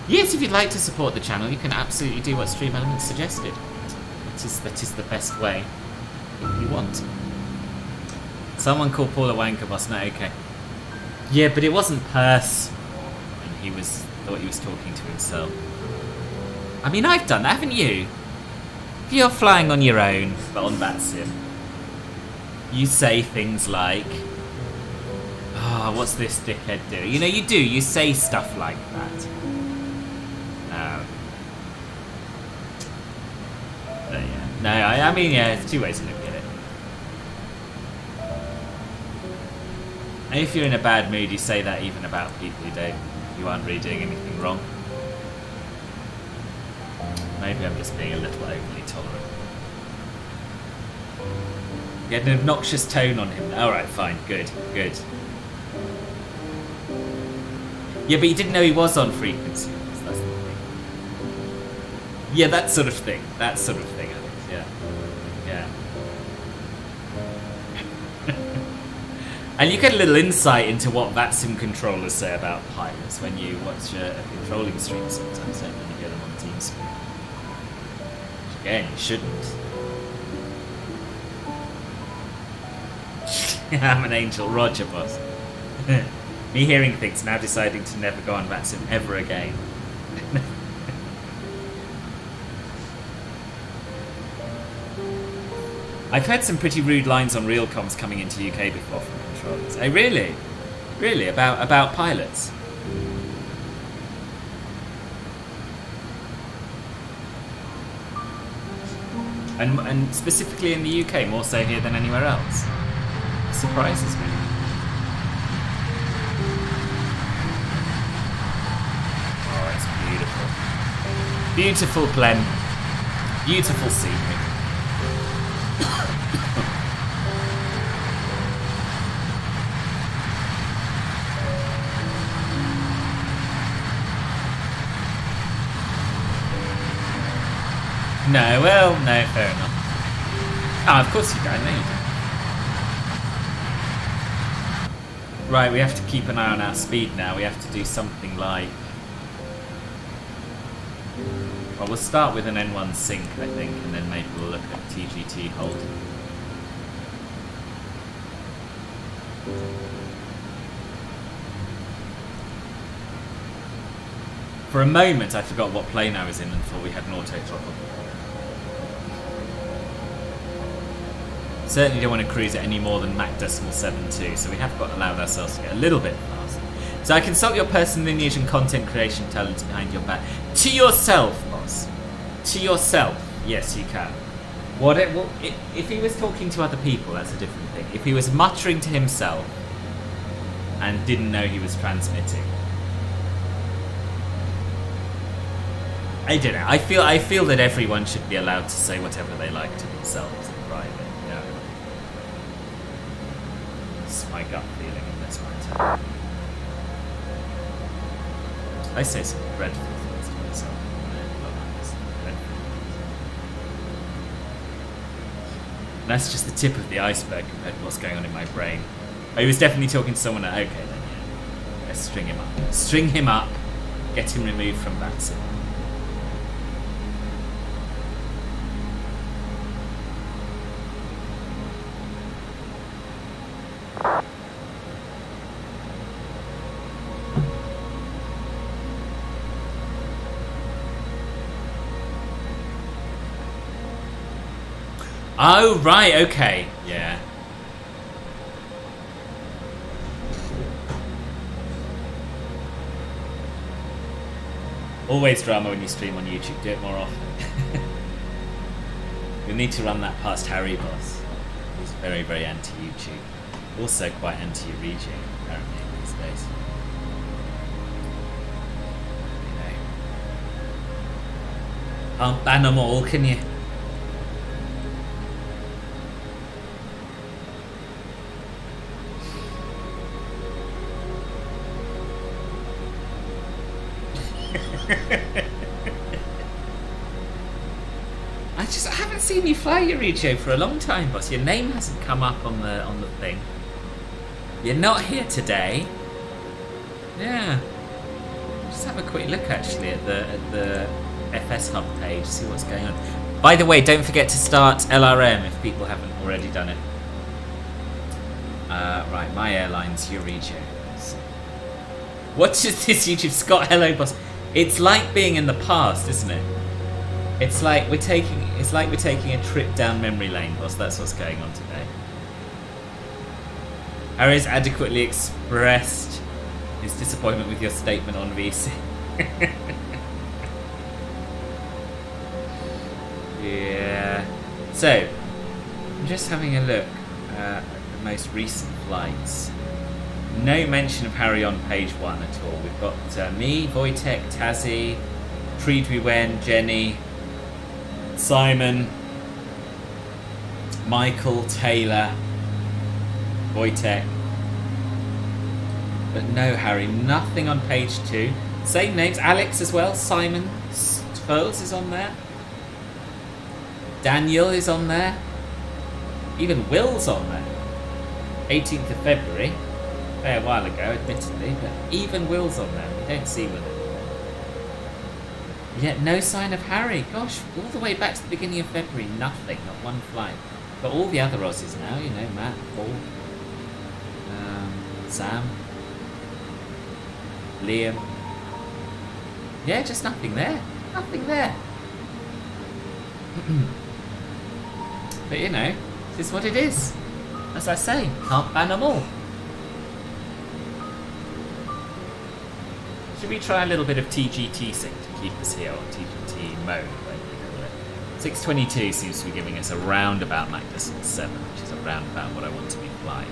Yes, if you'd like to support the channel, you can absolutely do what Stream Elements suggested. That is the best way, if you want. Someone called Paul a wanker boss, no, okay. Yeah, but it wasn't Purse. He thought he was talking to himself. I mean, I've done that, haven't you? If you're flying on your own, but on VATSIM, you say things like, oh, what's this dickhead doing? You know, you say stuff like that. Yeah. No, I mean, yeah, there's two ways to look at it. And if you're in a bad mood, you say that even about people you aren't really doing anything wrong. Maybe I'm just being a little overly tolerant. Get an obnoxious tone on him. Alright, fine, good. Yeah, but you didn't know he was on frequency. That's the thing. Yeah, that sort of thing, I think, yeah. And you get a little insight into what VATSIM controllers say about pilots when you watch a controlling stream sometimes, don't you, when you get them on TeamSpeak. Which, again, you shouldn't. I'm an angel, Roger, boss. Me hearing things, now deciding to never go on VATSIM ever again. I've heard some pretty rude lines on real comms coming into UK before from controllers. Oh, really? Really? About pilots? And specifically in the UK, more so here than anywhere else? Surprises me. Oh, it's beautiful. Beautiful Glen. Beautiful scenery. No, well, no, fair enough. Oh, of course you don't, no you don't. Right, we have to keep an eye on our speed now. We have to do something like... Well, we'll start with an N1 sync, I think, and then maybe we'll look at TGT hold. For a moment, I forgot what plane I was in and thought we had an auto throttle. Certainly don't want to cruise at any more than Mach 0.72, so we have got allowed ourselves to get a little bit faster. So I consult your personal lineage and content creation talents behind your back. To yourself, boss. To yourself. Yes, you can. If he was talking to other people, that's a different thing. If he was muttering to himself and didn't know he was transmitting, I don't know. I feel that everyone should be allowed to say whatever they like to themselves in private. You know, it's my gut feeling in this matter. I say some dreadful things to myself. And that's just the tip of the iceberg compared to what's going on in my brain. Oh, he was definitely talking to someone. Okay, then yeah. Let's string him up. String him up. Get him removed from VATSIM. Oh, right, okay. Yeah. Always drama when you stream on YouTube. Do it more often. We need to run that past Harry, boss. He's very, very anti-YouTube. Also quite anti-Euregio, apparently, these days. You know. Can't ban them all, can you? I haven't seen you fly Euregio for a long time, boss. Your name hasn't come up on the thing. You're not here today. Yeah. Just have a quick look actually at the FS Hub page, see what's going on. By the way, don't forget to start LRM if people haven't already done it. Right, my airline's Euregio. So. What is this YouTube? Scott, hello, boss. It's like being in the past, isn't it? It's like we're taking a trip down memory lane, boss. That's what's going on today. Harry's adequately expressed his disappointment with your statement on VC. Yeah. So, I'm just having a look at the most recent flights. No mention of Harry on page 1 at all. We've got me, Wojtek, Tazzy, Tridwiwen, Jenny, Simon, Michael, Taylor, Wojtek. But no Harry, nothing on page 2. Same names, Alex as well, Simon Spurls is on there. Daniel is on there. Even Will's on there. 18th of February. A fair while ago, admittedly, but even Will's on there. We don't see Will. Yet no sign of Harry. Gosh, all the way back to the beginning of February, nothing, not one flight. But all the other Aussies now, you know, Matt, Paul, Sam, Liam. Yeah, just nothing there. Nothing there. But you know, this is what it is. As I say, can't ban them all. Should we try a little bit of TGT sync to keep us here, or TGT mode, whatever you call it? 622 seems to be giving us a roundabout Mach 7, which is around about what I want to be flying.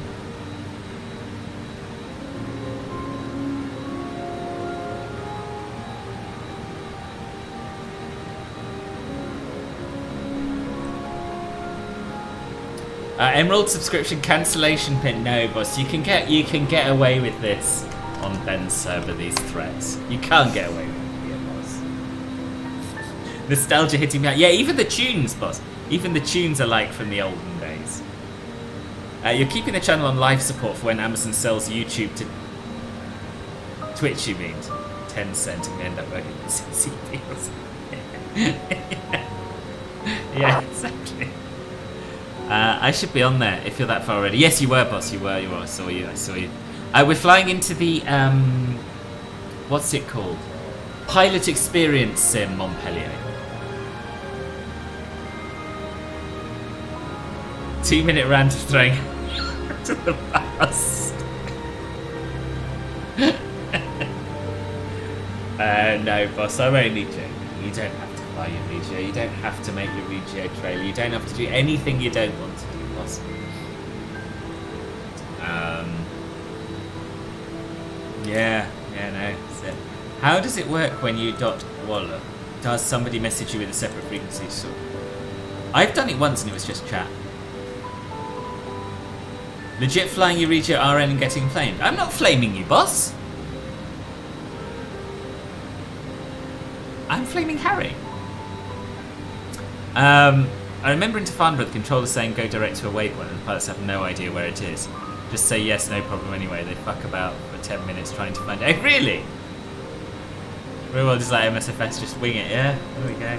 Emerald subscription cancellation pin. No, boss. You can get away with this on Ben's server. These threats. You can't get away with it, here, boss. Nostalgia hitting me out. Yeah, even the tunes, boss. Even the tunes are like from the olden days. You're keeping the channel on live support for when Amazon sells YouTube to Twitch. You mean 10 cent and we end up working with CC deals. Yeah, exactly. I should be on there if you're that far already. Yes, you were, boss. You were. I saw you. We're flying into the what's it called? Pilot Experience Sim Montpellier. 2-minute rant of throwing to the past. No, boss. I'm only joking. You don't have to fly Euregio. You don't have to make Euregio trailer. You don't have to do anything you don't want to do, boss. Yeah, no. So, how does it work when you .wallop? Does somebody message you with a separate frequency? So, I've done it once and it was just chat. Legit flying Euregio RN and getting flamed. I'm not flaming you, boss. I'm flaming Harry. I remember in Tafanbra the controller saying go direct to a waypoint and the pilots have no idea where it is. Just say yes, no problem anyway. They fuck about for 10 minutes trying to find it. Oh, really? Real world is like MSFS, just wing it, yeah? There we go.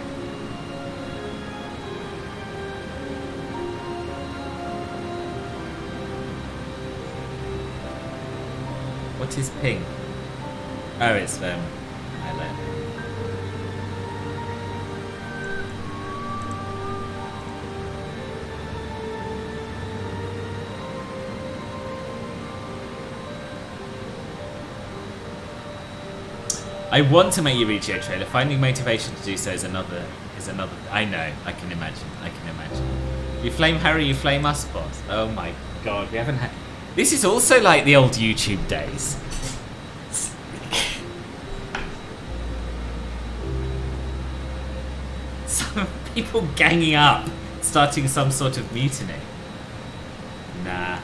What is ping? Oh, it's hello. I want to make Euregio trailer. Finding motivation to do so is another. I know. I can imagine. You flame Harry, you flame us, boss. Oh my god, we haven't had. This is also like the old YouTube days. Some people ganging up, starting some sort of mutiny. Nah.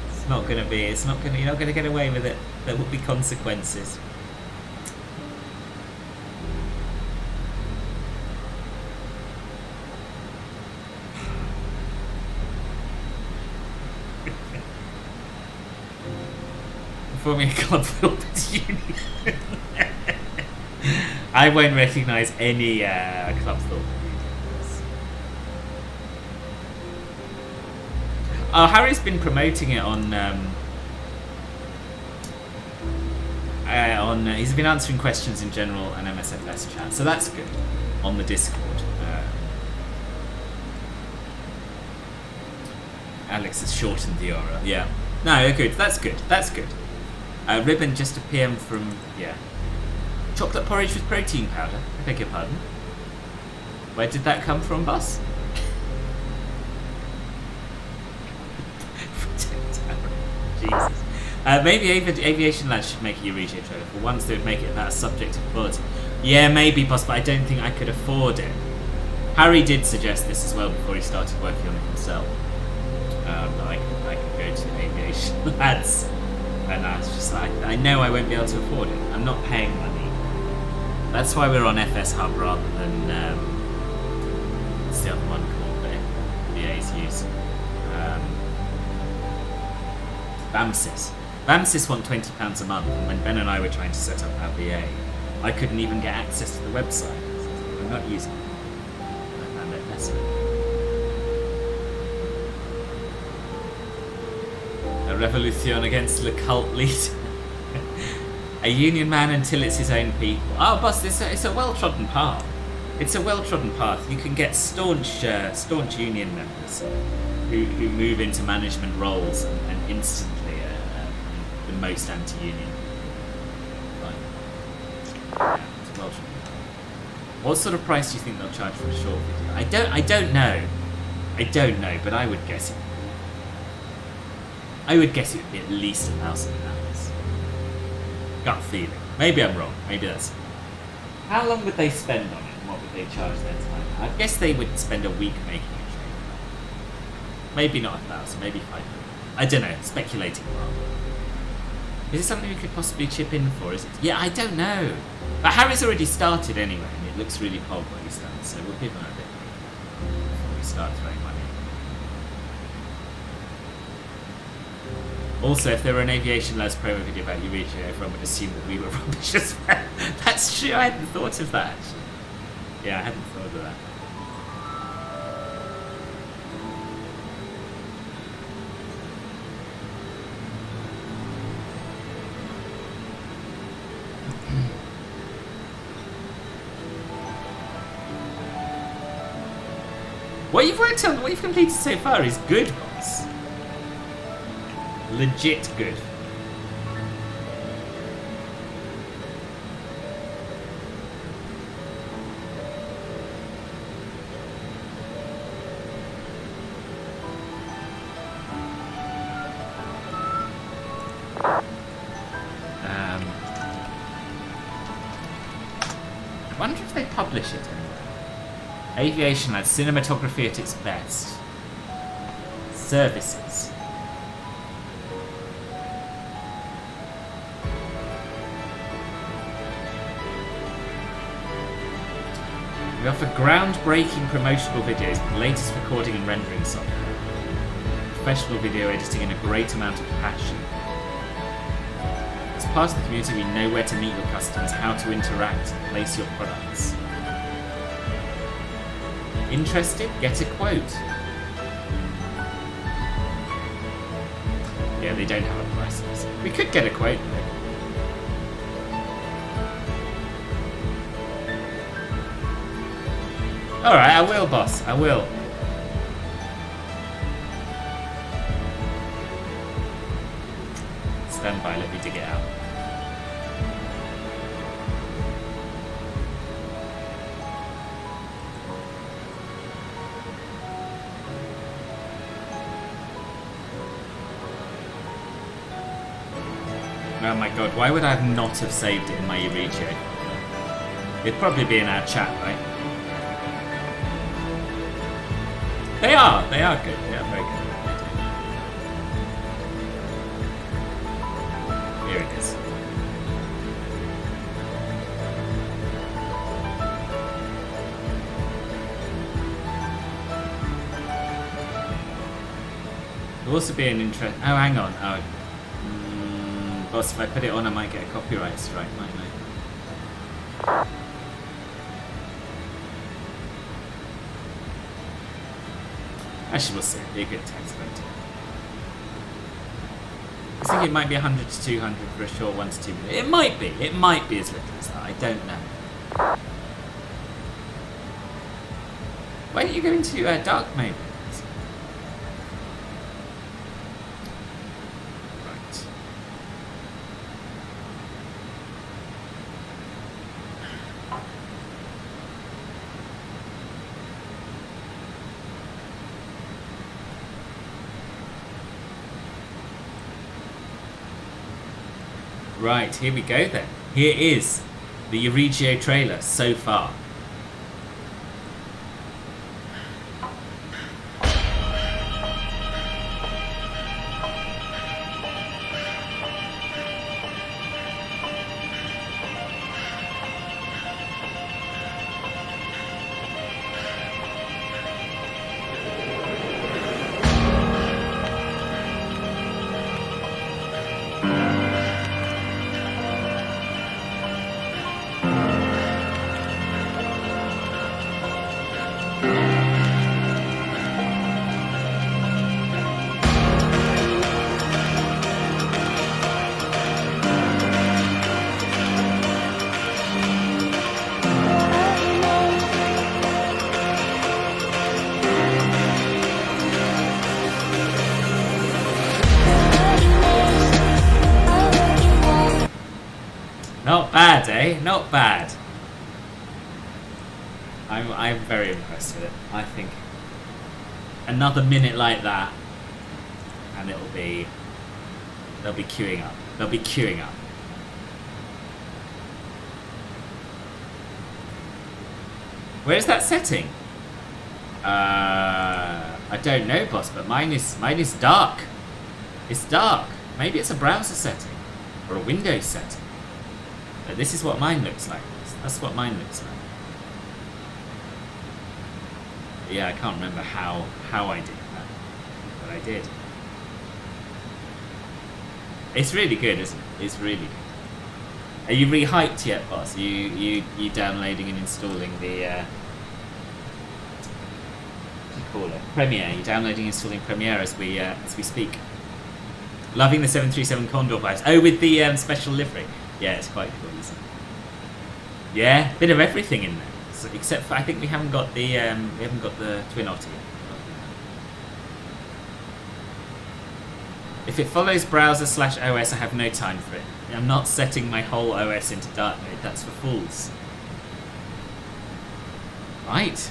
It's not gonna be. You're not gonna get away with it. There will be consequences. Forming a club Filbert Union. I won't recognise any club Filbert unions. Oh, Harry's been promoting it on. He's been answering questions in general and MSFS chat, so that's good on the Discord. Alex has shortened the aura. Yeah. No, good. That's good. Ribbon, just a PM from, chocolate porridge with protein powder. I beg your pardon. Where did that come from, boss? Jesus. Maybe Aviation Lads should make a Euregio trailer. For once they would make it about a subject of quality. Yeah, maybe, boss, but I don't think I could afford it. Harry did suggest this as well before he started working on it himself. I could go to Aviation Lads. And I was just like, I know I won't be able to afford it. I'm not paying money. That's why we're on FS Hub rather than what's the other one called that VAs use? VAMSIS. VAMSIS want £20 a month, and when Ben and I were trying to set up our VA, I couldn't even get access to the website. So I'm not using it. I found it fascinating. A revolution against the cult leader. A union man until it's his own people. Oh, boss, it's a well-trodden path. It's a well-trodden path. You can get staunch union members who move into management roles and instantly are the most anti-union. Right. Yeah, it's a well-trodden path. What sort of price do you think they'll charge for a short video? I don't know, but I would guess it. I would guess it would be at least £1,000. Gut feeling. Maybe I'm wrong. Maybe that's. How long would they spend on it, and what would they charge their time? I guess they would spend a week making a trailer. Maybe not 1,000. Maybe 500. I don't know. Speculating wrong. Is it something we could possibly chip in for? Is it? Yeah, I don't know. But Harry's already started anyway, and it looks really pog what he's done. So we'll give him a bit before we start throwing money. Also, if there were an Aviation Lads promo video about Euregio, everyone would assume that we were rubbish as well. That's true, I hadn't thought of that, actually. Yeah, I hadn't thought of that. What you've worked on, what you've completed so far is good, boss. Legit good. I wonder if they publish it anywhere. Aviation Lads, cinematography at its best. Services. We offer groundbreaking promotional videos with the latest recording and rendering software. Professional video editing and a great amount of passion. As part of the community, we know where to meet your customers, how to interact and place your products. Interested? Get a quote. Yeah, they don't have a price list. We could get a quote though. Alright, I will, boss. I will. Stand by, let me dig it out. Oh my god, why would I not have saved it in my Euregio? It'd probably be in our chat, right? They are good. They are very good. Here it is. There'll also be an interest. Oh, hang on. Oh, boss, if I put it on, I might get a copyright strike, mightn't I? Actually, we'll see. It'll be a good test, won't it? I think it might be 100 to 200 for a short 1 to 2 minutes. It might be. It might be as little as that. I don't know. Why don't you go into dark mode? Right. Right, here we go then. Here is the Euregio trailer so far. Not bad, eh? Not bad. I'm very impressed with it. I think another minute like that, and they'll be queuing up. They'll be queuing up. Where's that setting? I don't know, boss, but mine is dark. It's dark. Maybe it's a browser setting or a Windows setting. But this is what mine looks like. That's what mine looks like. Yeah, I can't remember how I did that, but I did. It's really good, isn't it? It's really good. Are you re-hyped yet, boss? You downloading and installing the what do you call it? Premiere. You downloading and installing Premiere as we speak. Loving the 737 Condor vibes. Oh, with the special livery. Yeah, it's quite cool, isn't it? Yeah, bit of everything in there. So, except for I think we haven't got the Twin Otter yet. If it follows browser/OS, I have no time for it. I'm not setting my whole OS into dark mode. That's for fools. Right.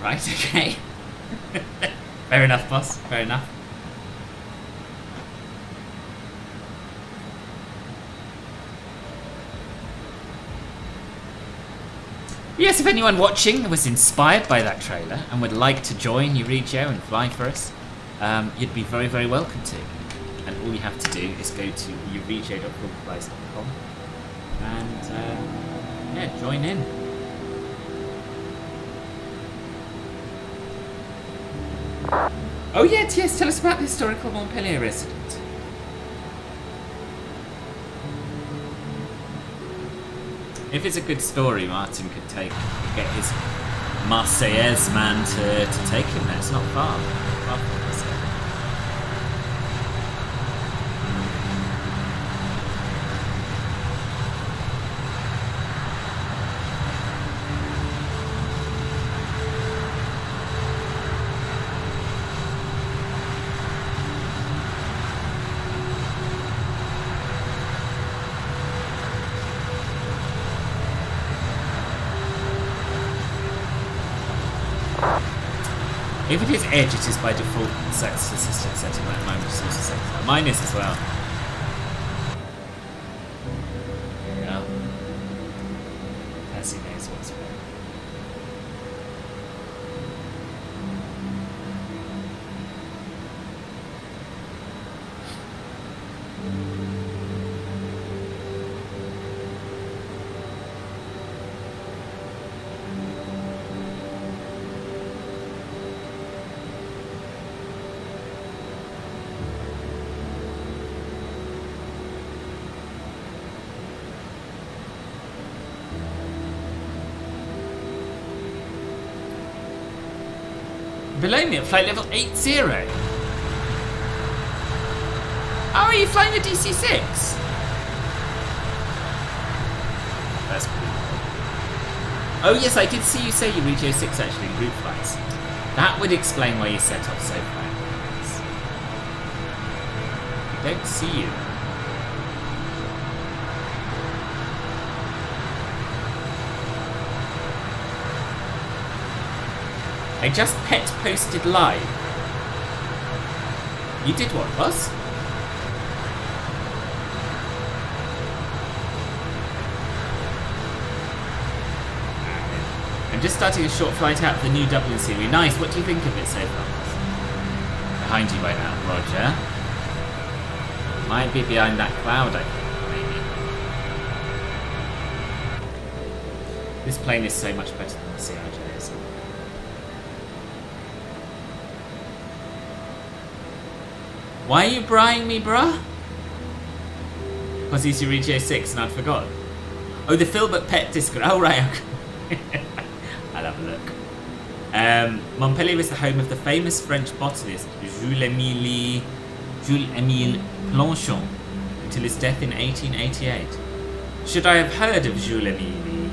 Right. Okay. Fair enough, boss. Fair enough. Yes, if anyone watching was inspired by that trailer and would like to join Euregio and fly for us, you'd be very, very welcome to. And all you have to do is go to euregio.filmflies.com and yeah, join in. Oh yeah, yes, tell us about the historical Montpellier resident. If it's a good story, Martin could get his Marseillaise man to take him there. It's not far from us. If it is Edge, it is by default sex assistant setting at the moment, which is also set. Mine is as well. Yeah. As he knows what's wrong. Below me at flight level 80. Oh, are you flying the DC-6? That's pretty cool. Oh yes, I did see you say Euregio 6 actually in group flights. That would explain why you set off so far. I don't see you. I just pet posted live. You did what, boss? I'm just starting a short flight out for the new Dublin series. Nice, what do you think of it so far? Behind you right now, Roger. Might be behind that cloud, I think, maybe. This plane is so much better than the CRJ, isn't it? Why are you buying me, bruh? Because he's Euregio 6 and I'd forgotten. Oh, the Filbert Pet Discord. Oh, right. I'll have a look. Montpellier is the home of the famous French botanist Jules-Émile Planchon until his death in 1888. Should I have heard of Jules-Émile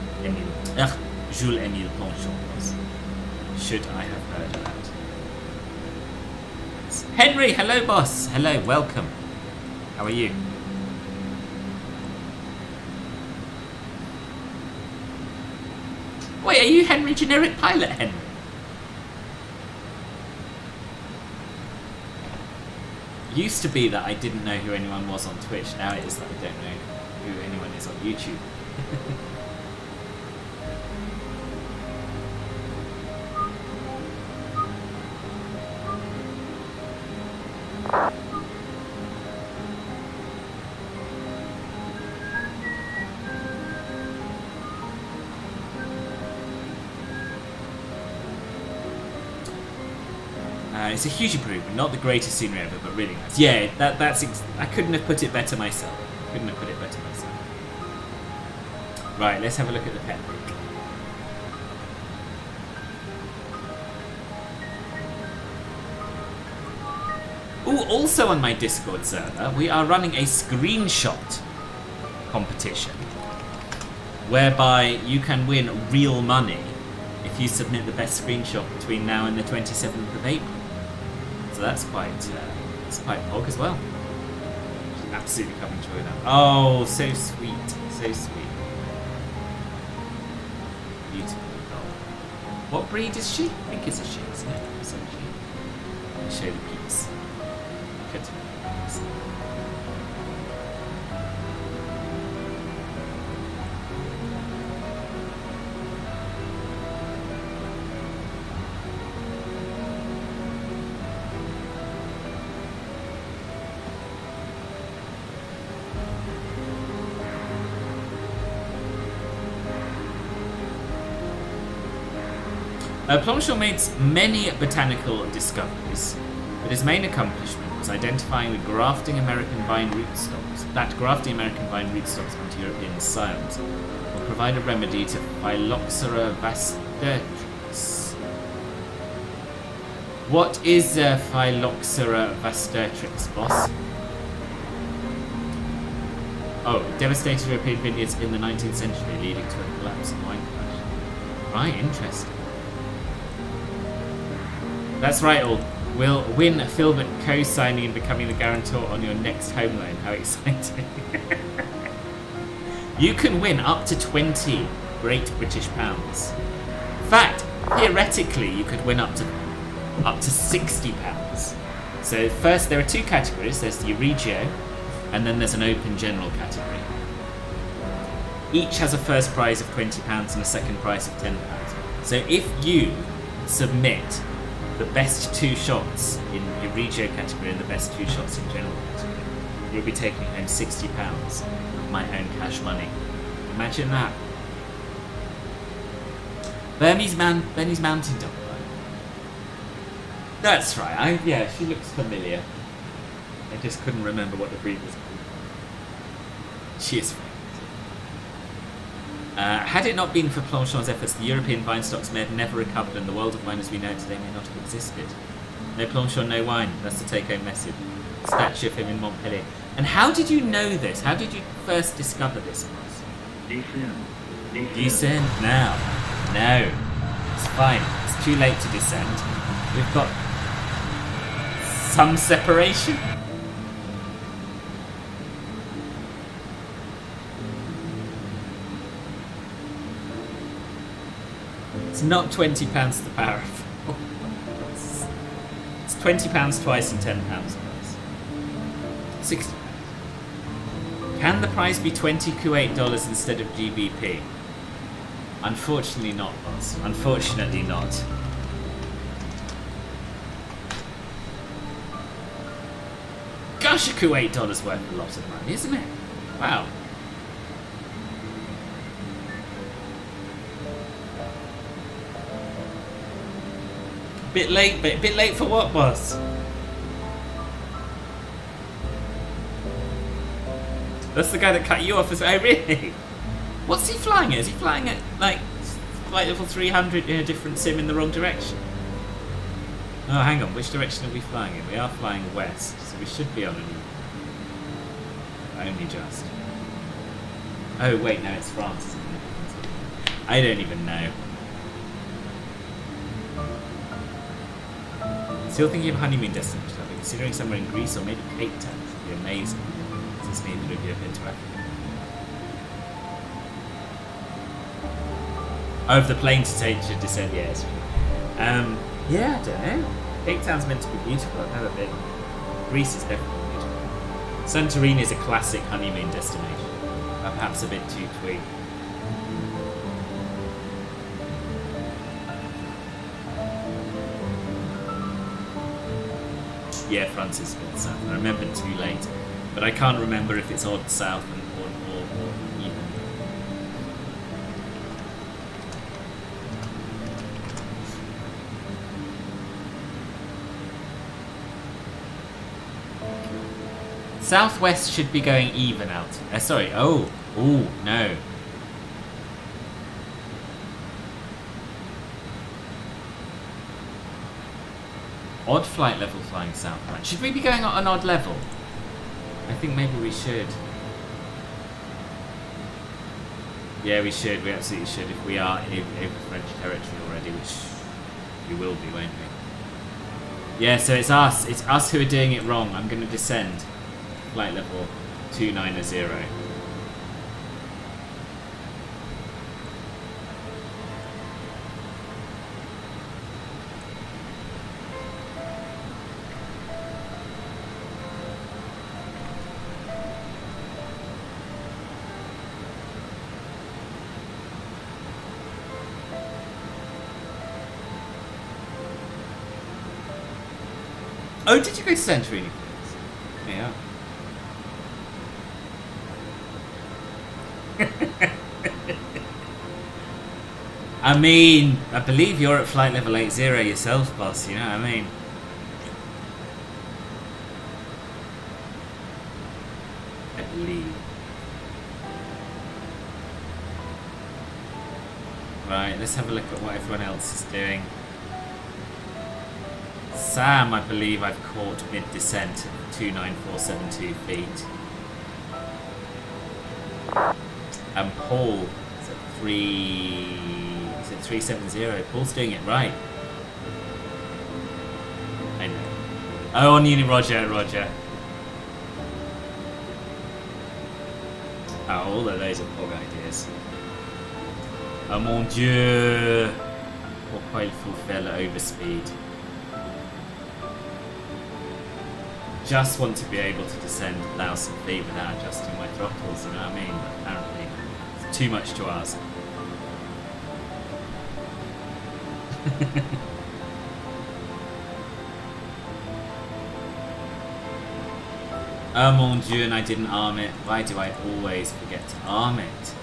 Planchon? Should I have heard of that? Henry, hello boss. Hello, welcome. How are you? Wait, are you Henry Generic Pilot Henry? Used to be that I didn't know who anyone was on Twitch. Now it is that I don't know who anyone is on YouTube. It's a huge improvement, not the greatest scenery ever, but really nice. Yeah, I couldn't have put it better myself. Right, let's have a look at the pet book. Ooh, also on my Discord server, we are running a screenshot competition whereby you can win real money if you submit the best screenshot between now and the 27th of April. So that's quite pog as well. Absolutely come enjoy that. Oh, so sweet, so sweet. Beautiful dog. What breed is she? I think it's a she, isn't it? It's a she. Let me show the peeps. Look at her. Planchon made many botanical discoveries, but his main accomplishment was identifying the grafting American vine rootstocks. That grafting American vine rootstocks onto European soils will provide a remedy to Phylloxera vastertrix. What is Phylloxera vastertrix, boss? Oh, devastated European vineyards in the 19th century, leading to a collapse in wine production. Right, interesting. That's right, all. We'll win a Filbert co-signing and becoming the guarantor on your next home loan. How exciting. You can win up to 20 Great British pounds. In fact, theoretically, you could win up to up to £60. So first, there are two categories. There's the Euregio, and then there's an open general category. Each has a first prize of £20 and a second prize of £10. So if you submit the best two shots in Euregio category and the best two shots in general category, you'll be taking home £60 of my own cash money. Imagine that. Burmese Mountain Dog. That's right. Yeah, she looks familiar. I just couldn't remember what the breed was called. She is. Had it not been for Planchon's efforts, the European wine stocks may have never recovered, and the world of wine as we know it today may not have existed. No Planchon, no wine. That's the take-home message. Statue of him in Montpellier. And how did you know this? How did you first discover this? Descend now. No. It's fine. It's too late to descend. We've got some separation. It's not £20 to the power of 4. It's £20 twice and £10 twice. £60. Can the prize be 20 Kuwait dollars instead of GBP? Unfortunately not, boss. Unfortunately not. Gosh, a Kuwait dollar's worth a lot of money, isn't it? Wow. Bit late for what, boss? That's the guy that cut you off as well. Oh, really? What's he flying at? Is he flying at, like, flight level 300 in a different sim in the wrong direction? Oh, hang on. Which direction are we flying in? We are flying west, so we should be on an only just. Oh, wait, no, it's France, isn't it? I don't even know. Still thinking of honeymoon destination. I've been considering somewhere in Greece or maybe Cape Town. It would be amazing. Since neither of you have been to Africa. Oh, if the plane to take should descend, yes. Yeah, I don't know. Cape Town's meant to be beautiful. I've never been. Greece is definitely beautiful. Santorini is a classic honeymoon destination. Perhaps a bit too twee. Yeah, France is odd south. I remember too late, but I can't remember if it's odd south or even. Southwest should be going even out. Sorry. Oh, no. Odd flight level flying southbound. Should we be going on an odd level? I think maybe we should. Yeah, we should. We absolutely should. If we are over French territory already, which we will be, won't we? Yeah, so it's us. It's us who are doing it wrong. I'm going to descend. Flight level 290. Oh, did you go to Santorini? Yeah. I mean, I believe you're at flight level 80 yourself, boss, you know what I mean? I believe. Right, let's have a look at what everyone else is doing. Sam, I believe I've caught mid-descent at 29472 feet. And Paul is at 370. Paul's doing it right. I know. Oh, on Uni, Roger. Oh, all of those are poor ideas. Oh mon dieu! Pourquoi il faut faire le overspeed? just want to be able to descend 1,000 feet without adjusting my throttles, you know what I mean? But apparently, it's too much to ask. Oh mon dieu, and I didn't arm it. Why do I always forget to arm it?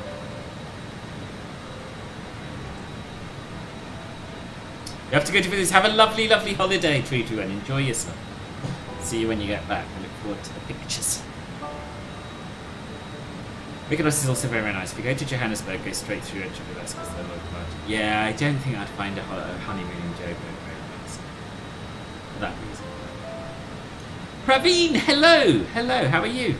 You have to go to Vilnius. Have a lovely, lovely holiday, Tritu, and enjoy yourself. See you when you get back. I look forward to the pictures. Mykonos is also very, very nice. If you go to Johannesburg, go straight through HWS because they're low budget. Yeah, I don't think I'd find a honeymoon in Joburg very nice. For that reason. Praveen, hello! Hello, how are you?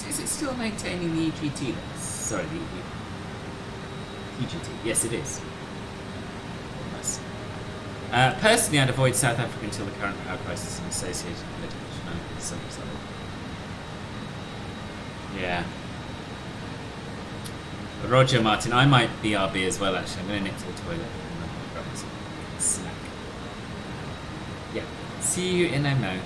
Is it still maintaining the EGT then? Sorry, the EGT. Yes, it is. Nice. Personally, I'd avoid South Africa until the current power crisis and associated political shenanigans. Yeah. But Roger Martin, I might BRB as well actually. I'm going to nip to the toilet and then I'll grab some snack. Yeah. See you in a mo.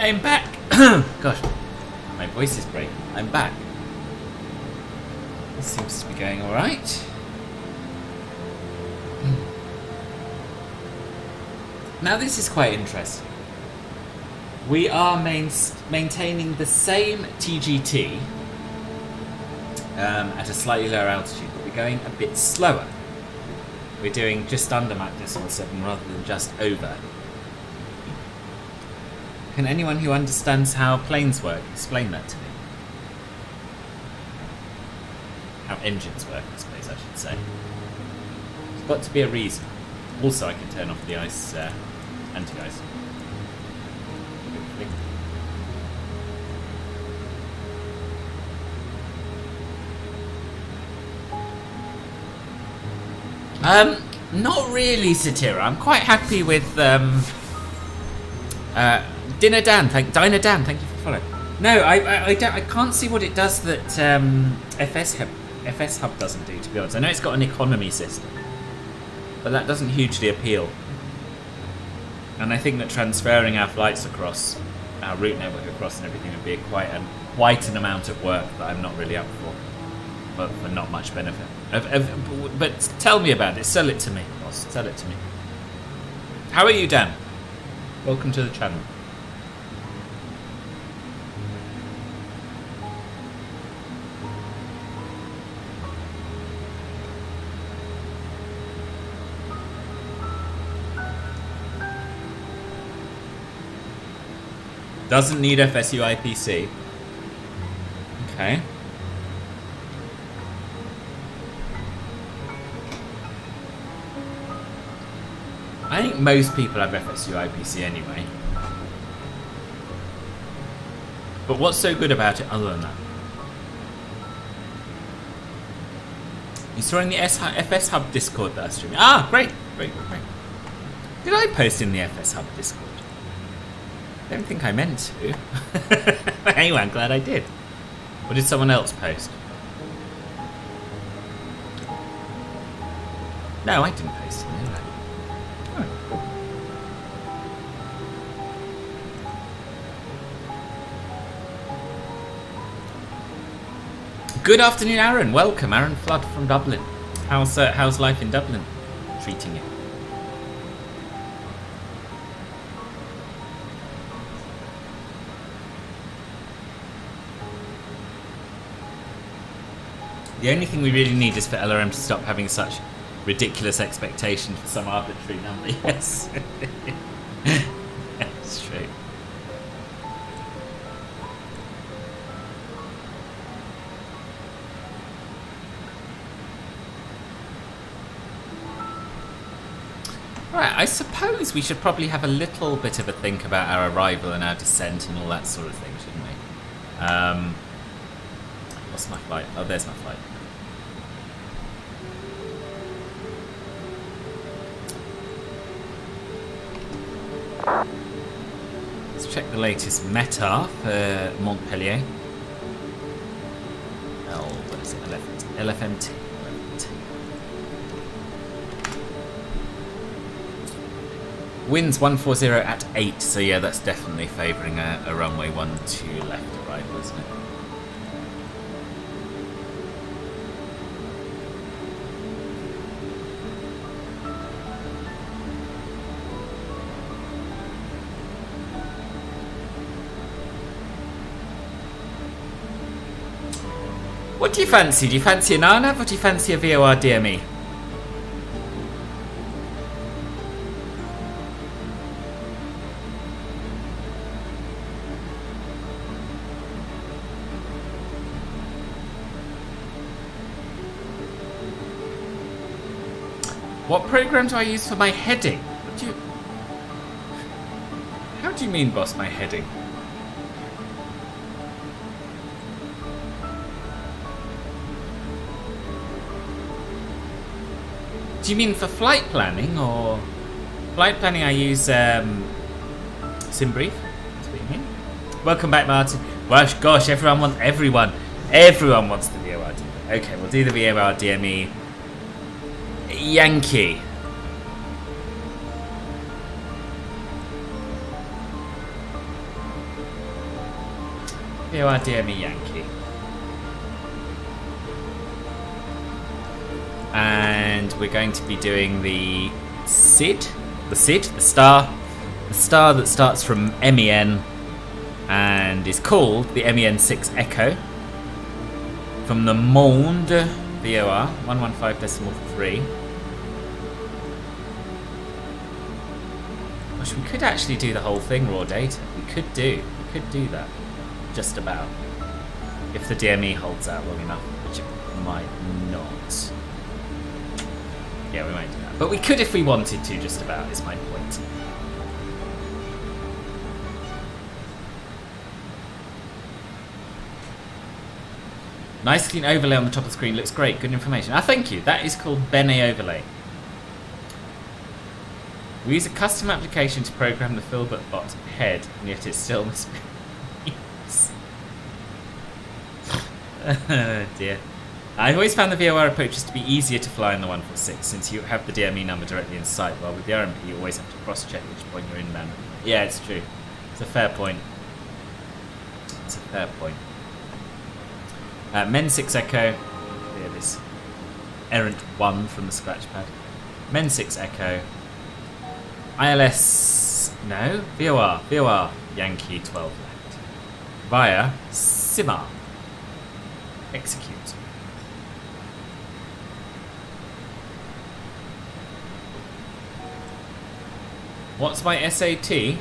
I'm back. Gosh, my voice is breaking. I'm back. This seems to be going all right. Now this is quite interesting. We are maintaining the same TGT at a slightly lower altitude, but we're going a bit slower. We're doing just under Mach decimal 7 rather than just over. Can anyone who understands how planes work explain that to me? How engines work, I suppose I should say. There's got to be a reason. Also, I can turn off the ice, anti-ice. Not really, Satira. I'm quite happy with Dinner Dan. Thank you for following. No, I can't see what it does that FS Hub doesn't do. To be honest, I know it's got an economy system, but that doesn't hugely appeal. And I think that transferring our flights across our route network across and everything would be quite an amount of work that I'm not really up for. But for not much benefit. But tell me about it. Sell it to me, boss. Sell it to me. How are you, Dan? Welcome to the channel. Doesn't need FSU IPC. Okay. I think most people have FSU IPC anyway. But what's so good about it other than that? You saw in the FS Hub Discord that I streamed. Ah, great. Did I post in the FS Hub Discord? I don't think I meant to. Anyway, I'm glad I did. Or did someone else post? No, I didn't post it, did I? Oh, cool. Good afternoon, Aaron. Welcome, Aaron Flood from Dublin. How's life in Dublin treating you? The only thing we really need is for LRM to stop having such ridiculous expectation for some arbitrary number. Yes. That's true. Right, I suppose we should probably have a little bit of a think about our arrival and our descent and all that sort of thing, shouldn't we? What's my flight? Oh, there's my flight. Let's check the latest METAR for Montpellier. What is it? LFMT. Winds 140 at 8, so yeah, that's definitely favouring a runway 12 left arrival, isn't it? What do you fancy? Do you fancy an RNAV or do you fancy a VOR DME? What program do I use for my heading? How do you mean, boss, my heading? Do you mean for flight planning, or flight planning? I use SimBrief. That's what you mean. Welcome back, Martin. Well, gosh, everyone wants the VOR DME. Okay, we'll do the VOR DME. Yankee. VOR DME Yankee. And we're going to be doing the SID, the star that starts from MEN and is called the MEN6 Echo from the Monde VOR 115.3. Gosh, we could actually do the whole thing raw data. We could do that, just about, if the DME holds out long enough, which it might not. Yeah, we won't do that. But we could if we wanted to, just about, is my point. Nice clean overlay on the top of the screen. Looks great. Good information. Ah, thank you. That is called Bene Overlay. We use a custom application to program the Filbert bot head, and yet it still misbehaves. Oh dear. I've always found the VOR approaches to be easier to fly in the 146 since you have the DME number directly in sight, while with the RMP you always have to cross-check which point you're inbound. Yeah, it's true. It's a fair point. It's a fair point. Men 6 Echo. Yeah, this errant 1 from the scratch pad. Men 6 Echo. ILS. No. VOR Yankee 12 left. Via Simar. Execute. What's my SAT?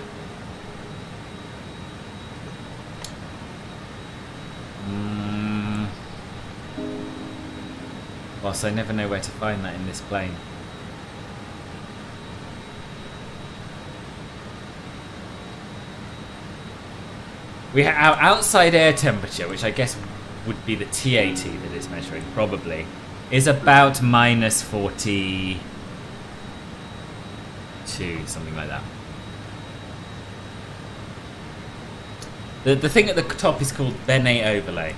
Whilst I never know where to find that in this plane. We have our outside air temperature, which I guess would be the TAT that it's measuring, probably, is about minus 42, something like that. The thing at the top is called Bene Overlay.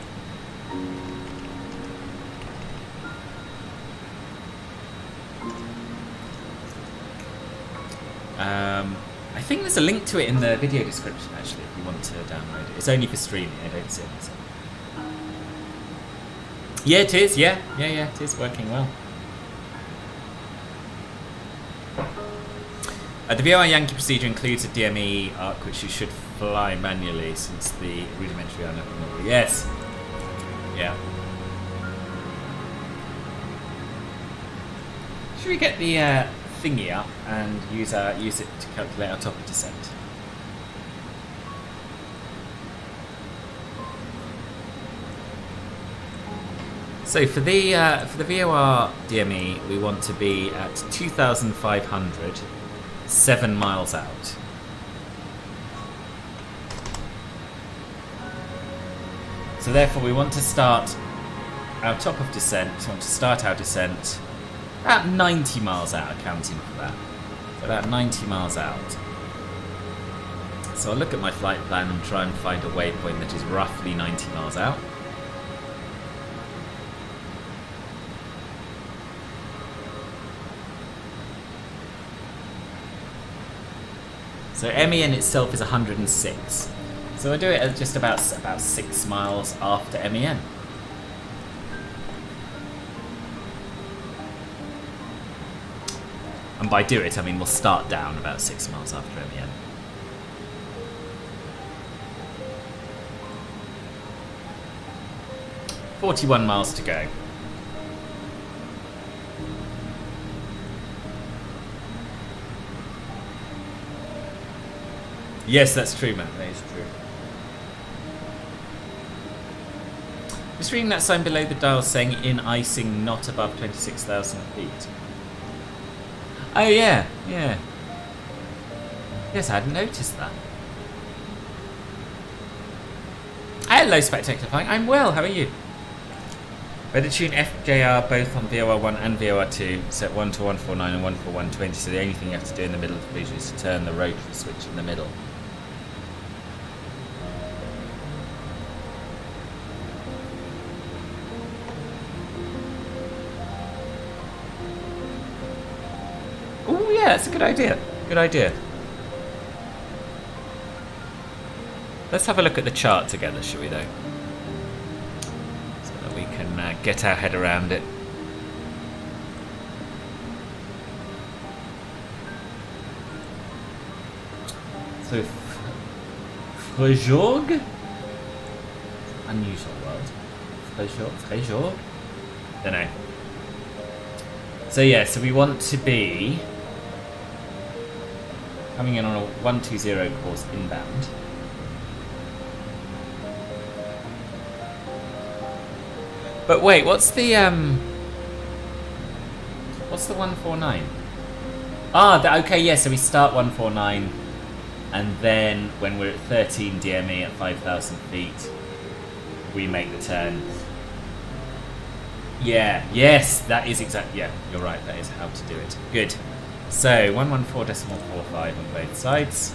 I think there's a link to it in the video description, actually, if you want to download it. It's only for streaming, I don't see it. So. Yeah, it is, yeah, it is working well. The VOR Yankee procedure includes a DME arc, which you should fly manually since the rudimentary are not normal. Yes. Yeah. Should we get the thingy up and use it to calculate our top of descent? So for the VOR DME, we want to be at 2,500, 7 miles out. So therefore, we want to start our top of descent. We want to start our descent about 90 miles out, accounting for that. So about 90 miles out. So I'll look at my flight plan and try and find a waypoint that is roughly 90 miles out. So MEN itself is 106. So I do it at just about 6 miles after MEN. And by do it, I mean we'll start down about 6 miles after MEN. $41 miles to go. Yes, that's true, Matt. That is true. Just reading that sign below the dial saying in icing not above 26,000 feet. Oh yeah, yeah. Yes, I hadn't noticed that. Hello, Spectacular Flying. I'm well, how are you? Better tune FJR both on VOR1 and VOR2, set 1 to 149 and 1 for 120, so the only thing you have to do in the middle of the collision is to turn the rotary switch in the middle. Oh yeah, that's a good idea. Good idea. Let's have a look at the chart together, shall we, though? So that we can get our head around it. So, Frejorg? Unusual word. Frejorg? Don't know. So yeah, so we want to be coming in on a 120 course inbound. But wait, what's the 149? Ah, okay, yeah, so we start 149 and then when we're at 13 DME at 5,000 feet, we make the turn. Yeah, yes, that is exactly, yeah, you're right, that is how to do it. Good. So, 114.45 on both sides.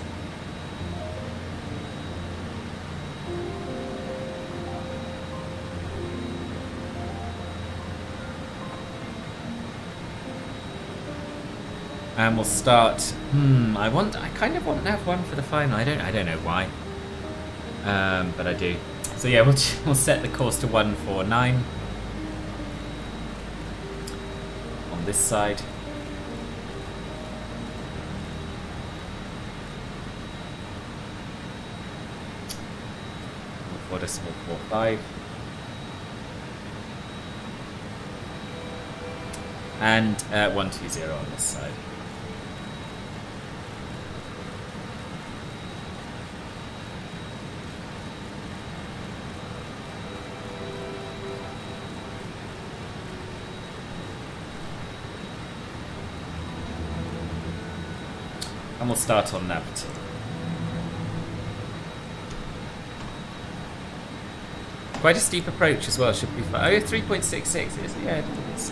And we'll start. I kind of want to have one for the final. I don't know why. But I do. So yeah, we'll set the course to 149 on this side. What a small 45. And 120 on this side. And we'll start on Navity. Quite a steep approach as well, should be fine. Oh, 3.66 is, yeah, it's.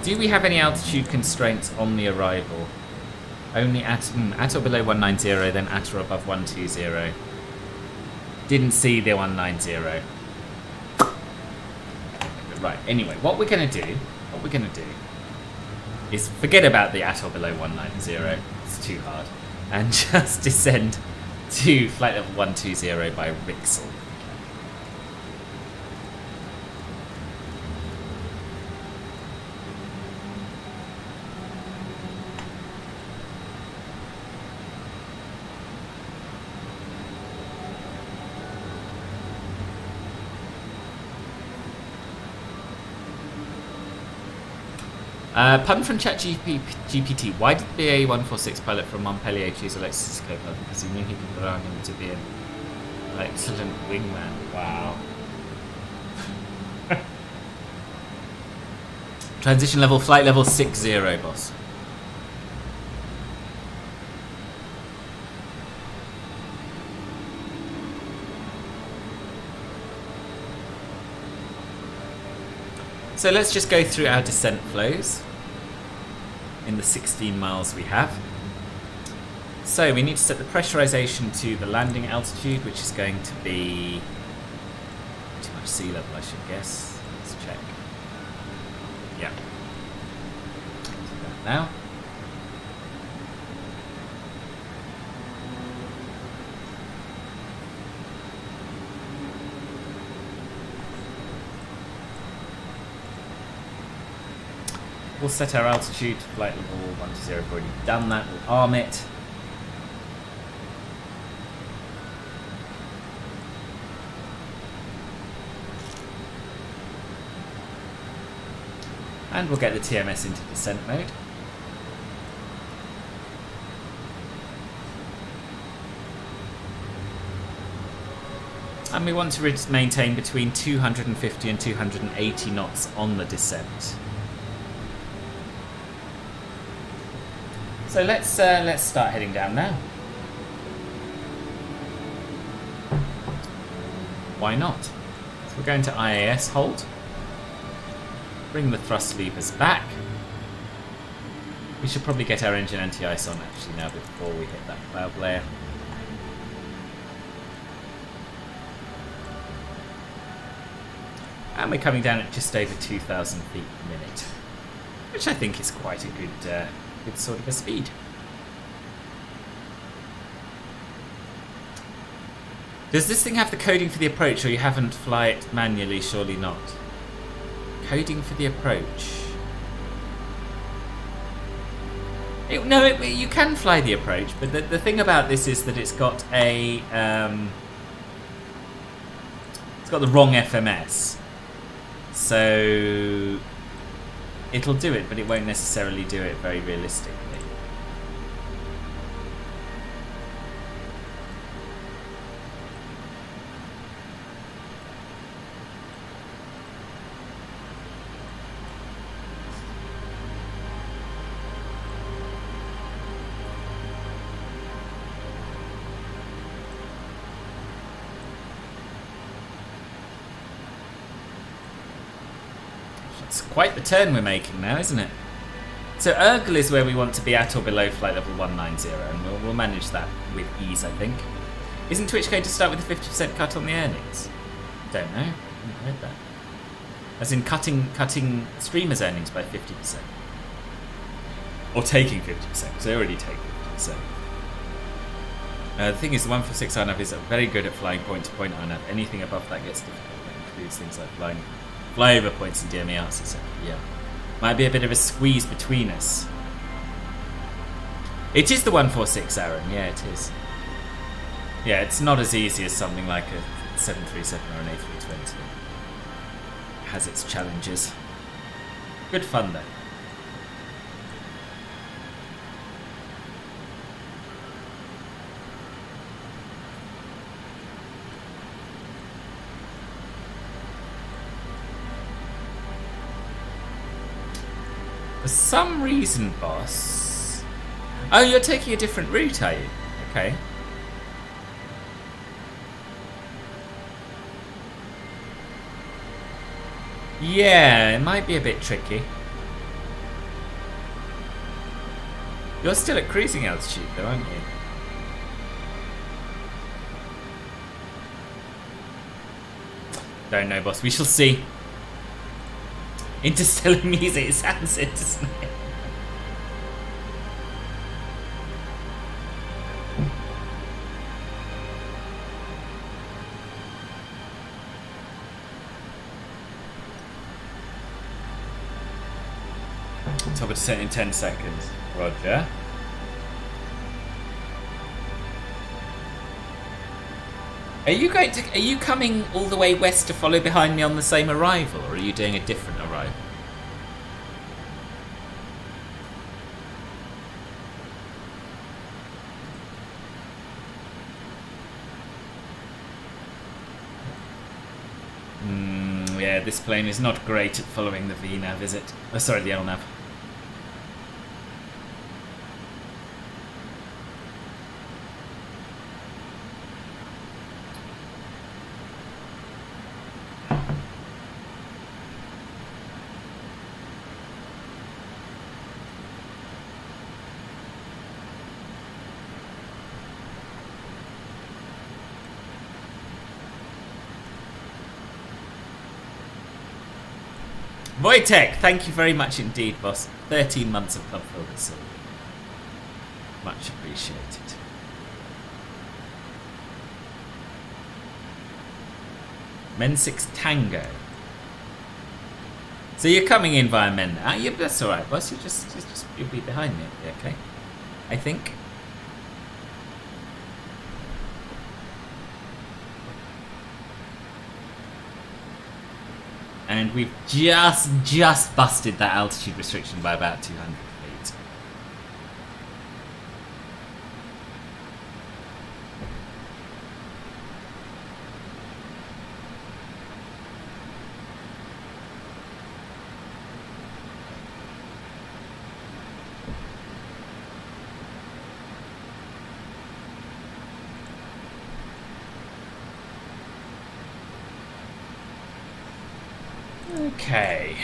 Do we have any altitude constraints on the arrival? Only at or below 190, then at or above 120. Didn't see the 190. Right, anyway, what we're gonna do is forget about the at or below 190, it's too hard, and just descend to flight level 120 by Rixel. Pun from ChatGPT. Why did the BA146 pilot from Montpellier choose Alexis' co-pilot? Because he knew he could rely on him to be an excellent wingman. Wow. Transition level, flight level 60, boss. So let's just go through our descent flows in the 16 miles we have. So we need to set the pressurization to the landing altitude, which is going to be too much sea level, I should guess. Let's check. Yeah. Do that now. We'll set our altitude to flight level 120. We've already done that. We'll arm it. And we'll get the TMS into descent mode. And we want to maintain between 250 and 280 knots on the descent. So let's start heading down now. Why not? So we're going to IAS hold. Bring the thrust levers back. We should probably get our engine anti-ice on actually now before we hit that cloud layer. And we're coming down at just over 2,000 feet per minute, which I think is quite a good sort of a speed. Does this thing have the coding for the approach, or you haven't fly it manually? Surely not. Coding for the approach. You can fly the approach, but the thing about this is that it's got a it's got the wrong FMS, so it'll do it, but it won't necessarily do it very realistically. It's quite the turn we're making now, isn't it? So Urgel is where we want to be at or below flight level 190, and we'll manage that with ease, I think. Isn't Twitch going to start with a 50% cut on the earnings? Don't know. I haven't heard that. As in cutting streamers' earnings by 50%. Or taking 50%, because they already take 50%. The thing is, the 146 INAV is very good at flying point-to-point INAV. Anything above that gets difficult. That includes things like flyover points and DME arts, etc. Yeah. Might be a bit of a squeeze between us. It is the 146, Aaron. Yeah, it is. Yeah, it's not as easy as something like a 737 or an A320. It has its challenges. Good fun, though. For some reason, boss... Oh, you're taking a different route, are you? Okay. Yeah, it might be a bit tricky. You're still at cruising altitude, though, aren't you? Don't know, boss. We shall see. Interstellar music, it sounds it, doesn't it? Top of descent in 10 seconds. Roger. Are you coming all the way west to follow behind me on the same arrival, or are you doing a different arrival? Yeah, this plane is not great at following the VNav, is it? Oh, sorry, the LNav. Wojtek, thank you very much indeed, boss. 13 months of Club Filbert Silver. Much appreciated. Men 6 Tango. So you're coming in via Men now? Yeah, that's alright, boss. You'll be behind me, okay? I think. And we've just busted that altitude restriction by about 200 feet. Okay.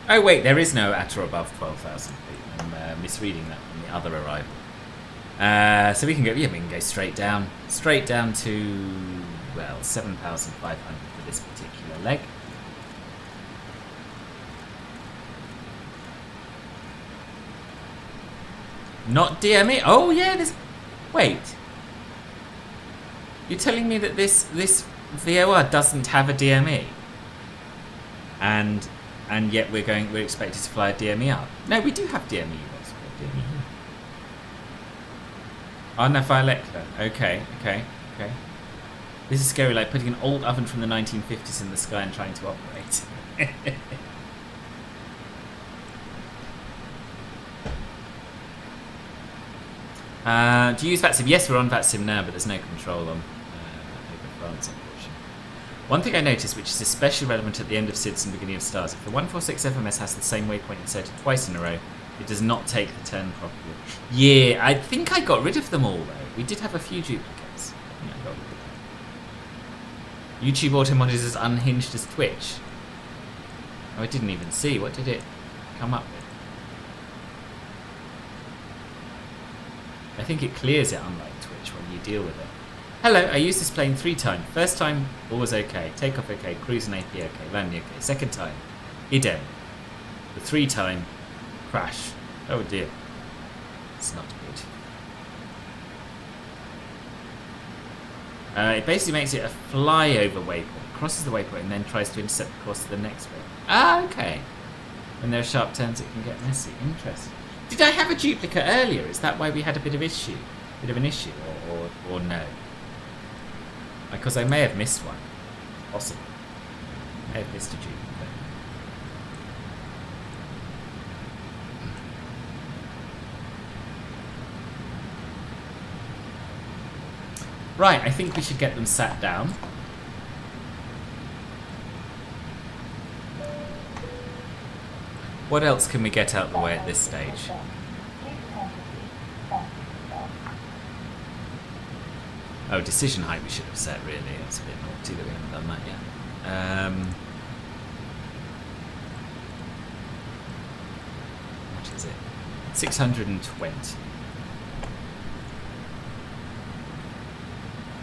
Oh wait, there is no at or above 12,000 feet. I'm misreading that from the other arrival. So we can go. Yeah, we can go straight down to well 7,500 for this particular leg. Not DME? Oh yeah, there's... Wait. You're telling me that this VOR doesn't have a DME? And yet we're expected to fly a DME up. No, we do have DME. Oh, no, Violecla. Okay. This is scary, like putting an old oven from the 1950s in the sky and trying to operate. Do you use VATSIM? Yes, we're on VATSIM now, but there's no control on over France, unfortunately. One thing I noticed, which is especially relevant at the end of SIDS and beginning of STARS, if the 146 FMS has the same waypoint inserted twice in a row, it does not take the turn properly. Yeah, I think I got rid of them all, though. We did have a few duplicates. I think I got rid of them. YouTube Auto Mod is as unhinged as Twitch. Oh, I didn't even see. What did it come up with? I think it clears it, unlike Twitch, when you deal with it. Hello, I used this plane 3 times. First time, all was okay. Takeoff okay, cruise and AP okay, landing okay. Second time, idem. The 3 time, crash. Oh dear. It's not good. It basically makes it a flyover waypoint. Crosses the waypoint and then tries to intercept the course of the next waypoint. Ah, okay. When there are sharp turns, it can get messy. Interesting. Did I have a duplicate earlier? Is that why we had a bit of an issue, or no? Because I may have missed one. Possibly. I may have missed a duplicate. Right, I think we should get them sat down. What else can we get out of the way at this stage? Oh, decision height we should have set, really. That's a bit naughty that we haven't done that yet. What is it? 620.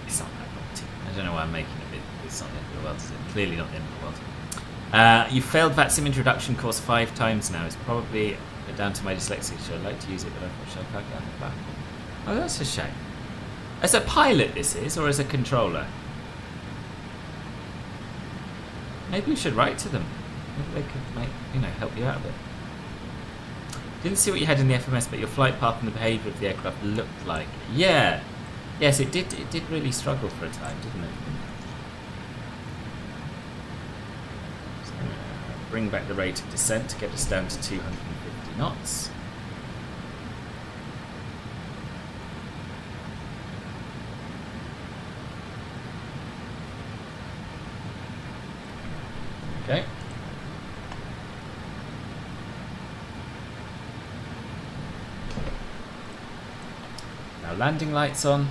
It's not that naughty. I don't know why I'm making a bit. It's not the end of the world, is it? Clearly not the end of the world. You've failed VATSIM introduction course 5 times now. It's probably down to my dyslexia, so I'd like to use it, but unfortunately I can't get on the platform. Oh, that's a shame. As a pilot this is, or as a controller? Maybe you should write to them. Maybe they could help you out a bit. Didn't see what you had in the FMS, but your flight path and the behaviour of the aircraft looked like it. Yeah. Yes, it did really struggle for a time, didn't it? Bring back the rate of descent to get us down to 250 knots. Okay. Now landing lights on.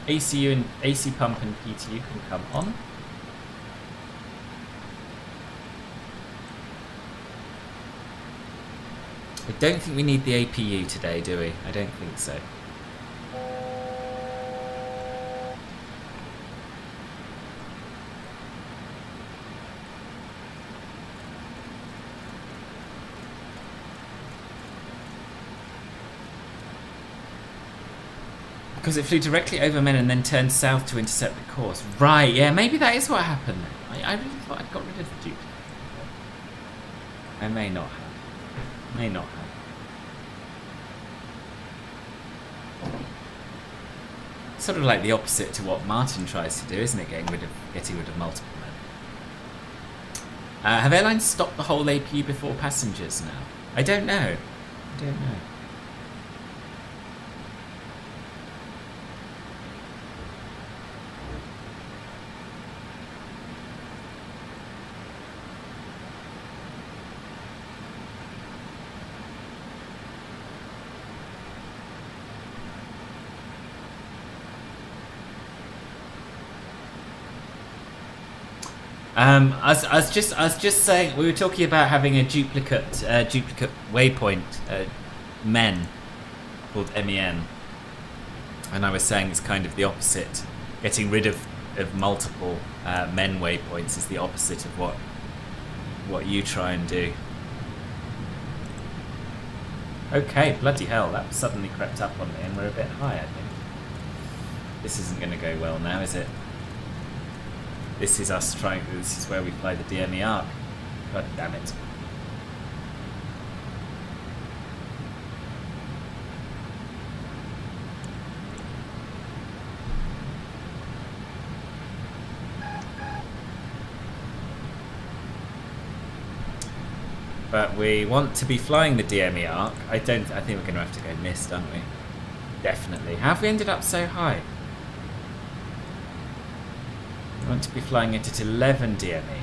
ACU and AC pump and PTU can come on. I don't think we need the APU today, do we? I don't think so. Because it flew directly over men and then turned south to intercept the course. Right, yeah, maybe that is what happened then. I really thought I'd got rid of the duplicate. I may not have. May not have. Sort of like the opposite to what Martin tries to do, isn't it? Getting rid of multiple men. Have airlines stopped the whole APU before passengers now? I don't know. I don't know. I was just saying, we were talking about having a duplicate waypoint men called MEN. And I was saying it's kind of the opposite. Getting rid of multiple men waypoints is the opposite of what you try and do. Okay, bloody hell, that suddenly crept up on me and we're a bit high, I think. This isn't going to go well now, is it? This is us trying, this is where we fly the DME arc. God damn it. But we want to be flying the DME arc. I think we're going to have to go missed, aren't we? Definitely. How have we ended up so high? We want to be flying it at 11 DME.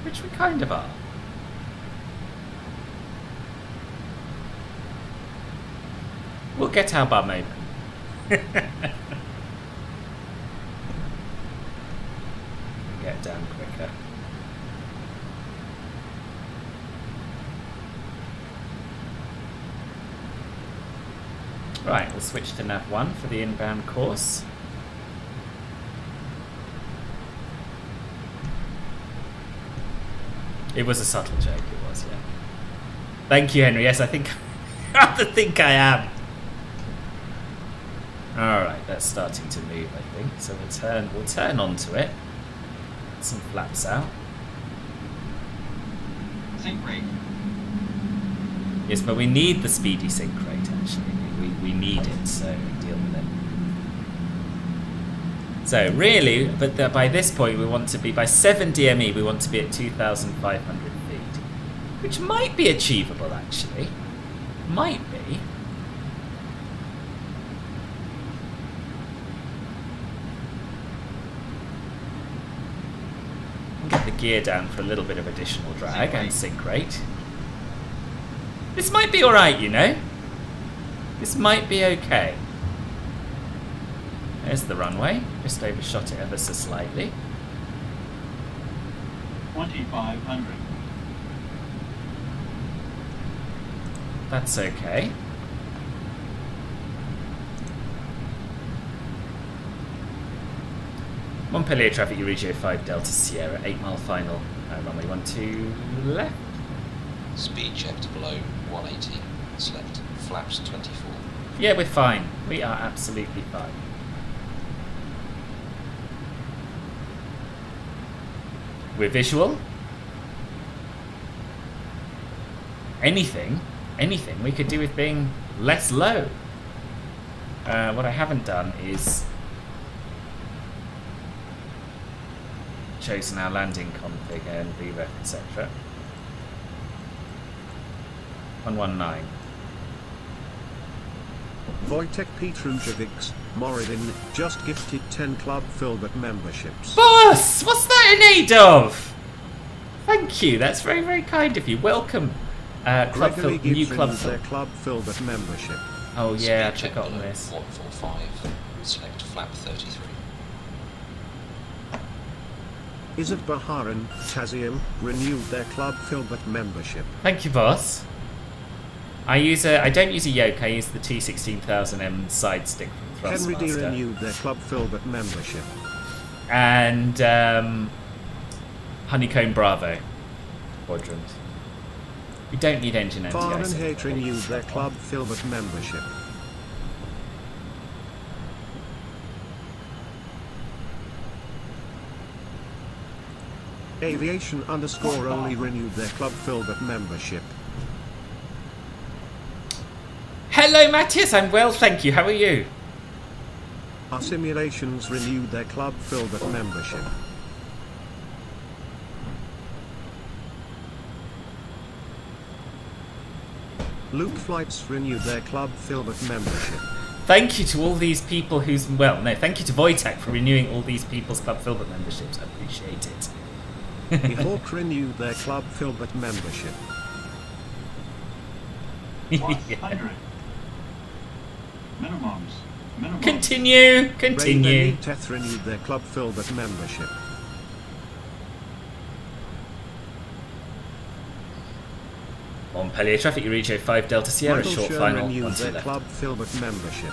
Which we kind of are. We'll get our bum open. Get down quicker. Right, we'll switch to nav 1 for the inbound course. It was a subtle joke, it was, yeah. Thank you, Henry. Yes, I think I am. Alright, that's starting to move, I think. So we'll turn onto it. Get some flaps out. Sync rate. Yes, but we need the speedy sync rate, actually. We need it, so deal with it. So really, but by this point we want to be, by 7 DME we want to be at 2,500 feet. Which might be achievable, actually. Might be. Get the gear down for a little bit of additional drag and sync rate. This might be alright, you know. This might be okay. There's the runway. Just overshot it ever so slightly. 2,500. That's okay. Montpellier traffic, Euregio 5 Delta Sierra, 8 mile final. Runway 12 left. Speed checked below 180. Select flaps 24. Yeah, we're fine. We are absolutely fine. We're visual. Anything we could do with being less low. What I haven't done is chosen our landing config and VREF, etc. 119. Wojtek Petrujovics, Moradin, just gifted 10 Club Filbert memberships. Boss! What's that in aid of? Thank you, that's very, very kind of you. Welcome, new Club their Club Filbert membership. Oh yeah, I've Speed check forgotten below this. 145. Select flap 33. Izzat Baharan, Taziam, renewed their Club Filbert membership. Thank you, boss. I don't use a yoke, I use the T16000M side stick from Henry D Thrustmaster. renewed their Club Filbert membership. And Honeycomb Bravo quadrant. We don't need engine end. Fahrenheit renewed their Club Filbert membership. Aviation _ only renewed their Club Filbert membership. Hello, Matthias. I'm well, thank you. How are you? Our Simulations renewed their Club Filbert membership. Loop Flights renewed their Club Filbert membership. Thank you to all these people who's... Well, no, thank you to Wojtek for renewing all these people's Club Filbert memberships. I appreciate it. Hawk renewed their Club Filbert membership. 100. Minimums. Continue. Raven Teth renewed their Club Filbert membership. Montpellier traffic, Euregio 5 Delta Sierra, Michael short Sherman final, renewed 1 2 their left. Club Filbert membership.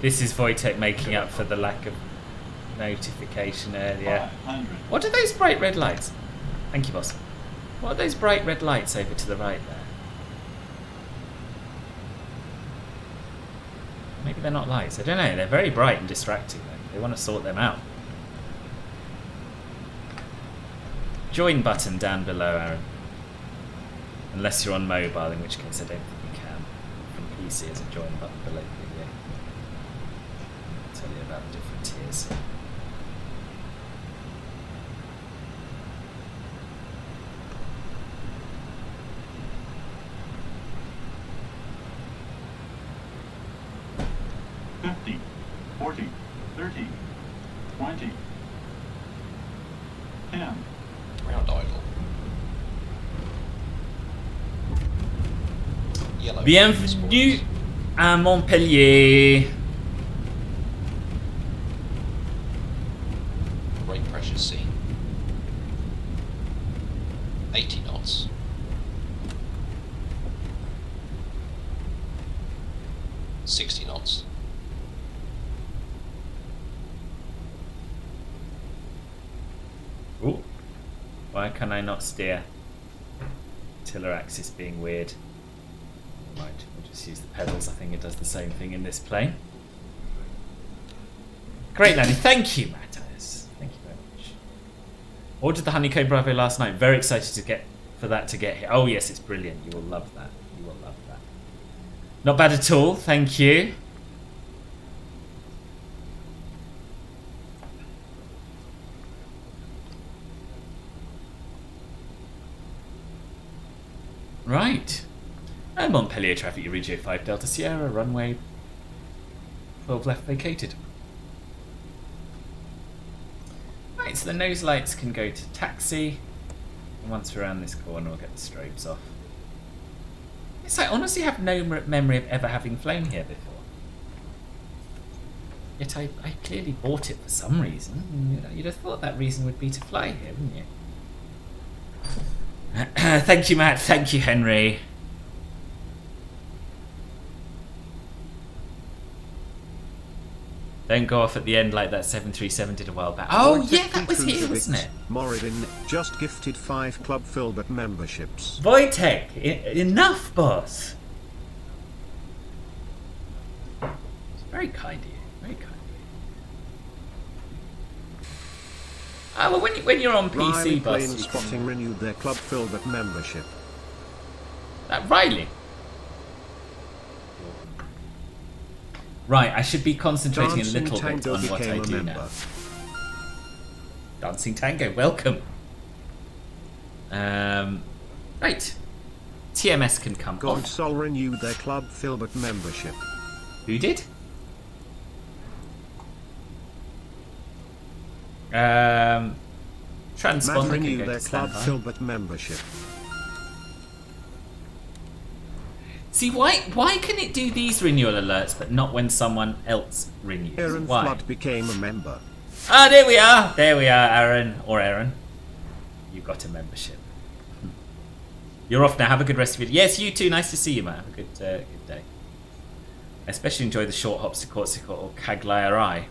This is Wojtek making up for the lack of notification earlier. 500. What are those bright red lights? Thank you, boss. What are those bright red lights over to the right there? Maybe they're not lights. I don't know. They're very bright and distracting. Though. They want to sort them out. Join button down below, Aaron. Unless you're on mobile, in which case I don't think you can. From PC, there's a join button below the video. I'll tell you about the different tiers. $50, $40, $30, $20, $10. Round idle. Yellow. Bienvenue à Montpellier. Brake pressure seen. 80 knots. $60 knots. Ooh. Why can I not steer? Tiller axis being weird. Right, we'll just use the pedals. I think it does the same thing in this plane. Great landing. Thank you, Matthias. Thank you very much. Ordered the Honeycomb Bravo last night. Very excited to get here. Oh yes, it's brilliant. You will love that. You will love that. Not bad at all. Thank you. Right. And Montpellier traffic, Euregio 5 Delta Sierra, runway 12 left vacated. Right, so the nose lights can go to taxi. And once we're around this corner, we'll get the strobes off. Yes, I honestly have no memory of ever having flown here before. Yet I clearly bought it for some reason. You'd have thought that reason would be to fly here, wouldn't you? Thank you, Matt. Thank you, Henry. Don't go off at the end like that 737 did a while back. Oh, yeah, that was here, wasn't it? Moridin just gifted 5 Club Filbert memberships. Wojtek, enough, boss. It's very kind of you. Very kind of you. Ah, well, when you're on PC, Riley boss. Plane Spotting renewed their Club Filbert membership. Riley. Right, I should be concentrating Dancing a little bit Tango on what I became a do member. now. Dancing Tango, welcome. Right. TMS can come God off. Sol renewed their Club Filbert membership. Who did? Matt Transponder can renewed go their to Club standby. Filbert membership. See, why can it do these renewal alerts but not when someone else renews? Aaron Why? Flood became a member. Ah, there we are. There we are, Aaron. Or Aaron. You've got a membership. You're off now. Have a good rest of your day. Yes, you too. Nice to see you, man. Have a good day. I especially enjoy the short hops to Corsica or Cagliari.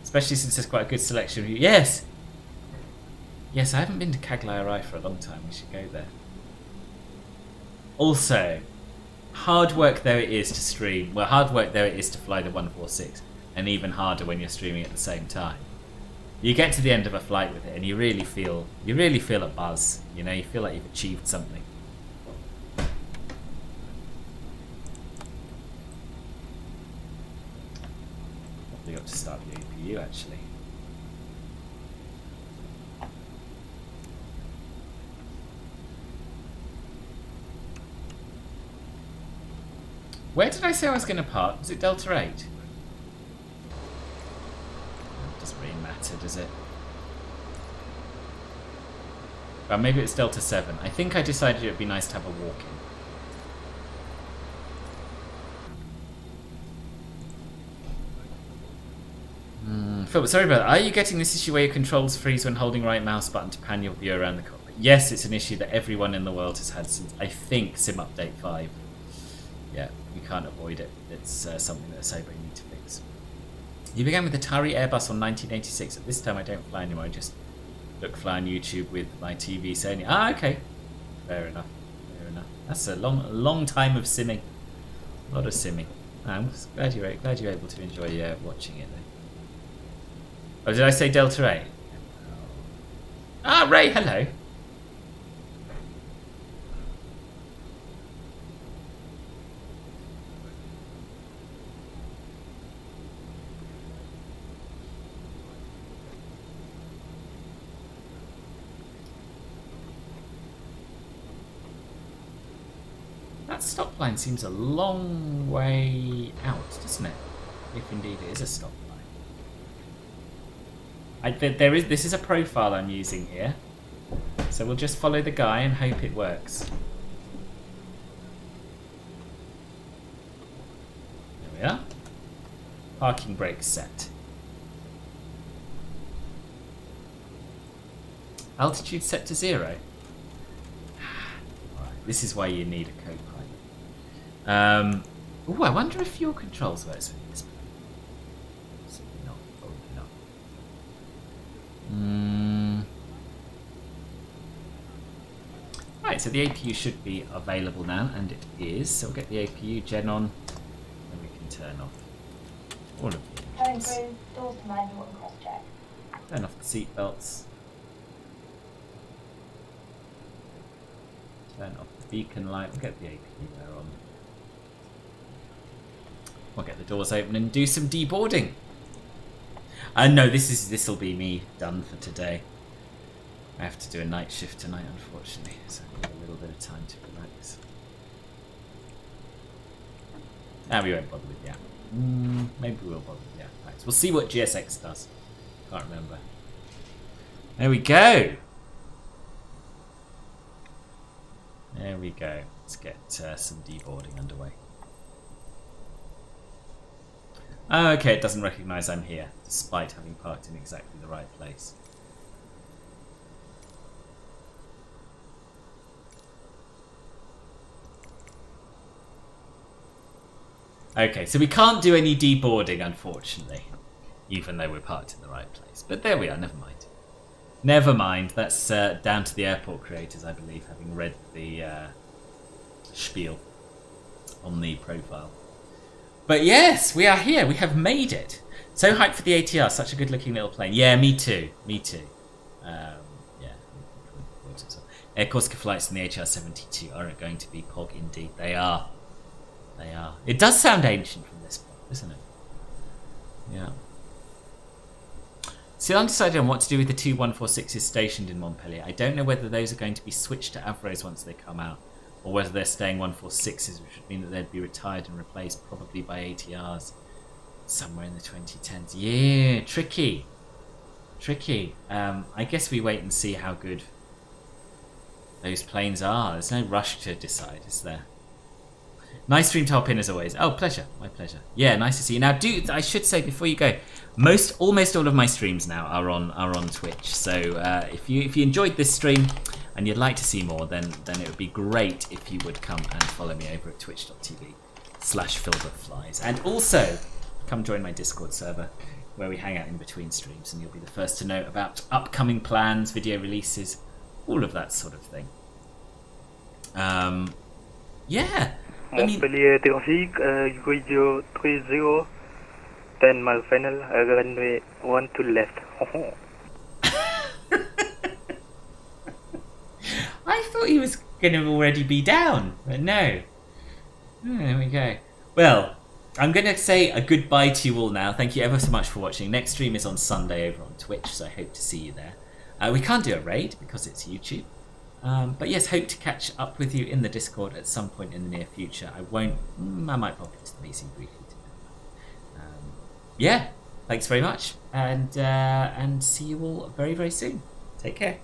Especially since there's quite a good selection of you. Yes! Yes, I haven't been to Cagliari for a long time. We should go there. Also, hard work though it is to stream. Well, hard work though it is to fly the 146. And even harder when you're streaming at the same time. You get to the end of a flight with it and you really feel a buzz. You know, you feel like you've achieved something. Probably got to start the APU actually. Where did I say I was going to park? Was it Delta 8? It doesn't really matter, does it? Well, maybe it's Delta 7. I think I decided it would be nice to have a walk-in. Phil, sorry about that. Are you getting this issue where your controls freeze when holding right mouse button to pan your view around the cockpit? Yes, it's an issue that everyone in the world has had since, I think, Sim Update 5. Yeah, you can't avoid it. It's something that Asobo need to fix. You began with Atari Airbus on 1986. At this time, I don't fly anymore. I just fly on YouTube with my TV Sony. Ah, okay. Fair enough. Fair enough. That's a long time of simming. A lot of simming. I'm glad you're able to enjoy watching it. Though. Oh, did I say Delta 8? Ah, Ray, hello. That stop line seems a long way out, doesn't it? If indeed it is a stop line. This is a profile I'm using here, so we'll just follow the guy and hope it works. There we are. Parking brake set. Altitude set to 0. This is why you need a co-pilot. Oh, I wonder if your controls work with this. No, probably not. Right, so the APU should be available now, and it is. So we'll get the APU gen on, and we can turn off all of the Cabin crew, doors to manual and cross-check. Turn off the seat belts. Turn off the beacon light. We'll get the APU there on. We'll get the doors open and do some deboarding. No, this'll be me done for today. I have to do a night shift tonight, unfortunately, so I need a little bit of time to relax. We won't bother with the app. Maybe we'll bother with the app packs. We'll see what GSX does. Can't remember. There we go. There we go. Let's get some deboarding underway. Oh, okay, it doesn't recognise I'm here, despite having parked in exactly the right place. Okay, so we can't do any deboarding, unfortunately, even though we're parked in the right place. But there we are, never mind. Never mind, that's down to the airport creators, I believe, having read the spiel on the profile. But yes, we are here. We have made it. So hyped for the ATR. Such a good-looking little plane. Yeah, me too. Me too. Yeah. Air Corsica flights in the HR-72 aren't going to be POG indeed. They are. They are. It does sound ancient from this point, doesn't it? Yeah. Still undecided on what to do with the two 146s stationed in Montpellier. I don't know whether those are going to be switched to Avros once they come out, or whether they're staying 146s, which would mean that they'd be retired and replaced probably by ATRs somewhere in the 2010s. Yeah, tricky. Tricky. I guess we wait and see how good those planes are. There's no rush to decide, is there? Nice stream to hop in as always. Oh, pleasure. My pleasure. Yeah, nice to see you. Now, I should say before you go, almost all of my streams now are on Twitch. So if you enjoyed this stream and you'd like to see more, then it would be great if you would come and follow me over at twitch.tv/filbertflies. And also come join my Discord server where we hang out in between streams, and you'll be the first to know about upcoming plans, video releases, all of that sort of thing. Yeah. Montpellier traffic, Euregio 30, 10 mile final, runway 1 to left. I thought he was going to already be down, but no. There we go. Well, I'm going to say a goodbye to you all now. Thank you ever so much for watching. Next stream is on Sunday over on Twitch, so I hope to see you there. We can't do a raid because it's YouTube. But yes, hope to catch up with you in the Discord at some point in the near future. I might pop into the VC briefly today. Yeah, thanks very much, and see you all very, very soon. Take care.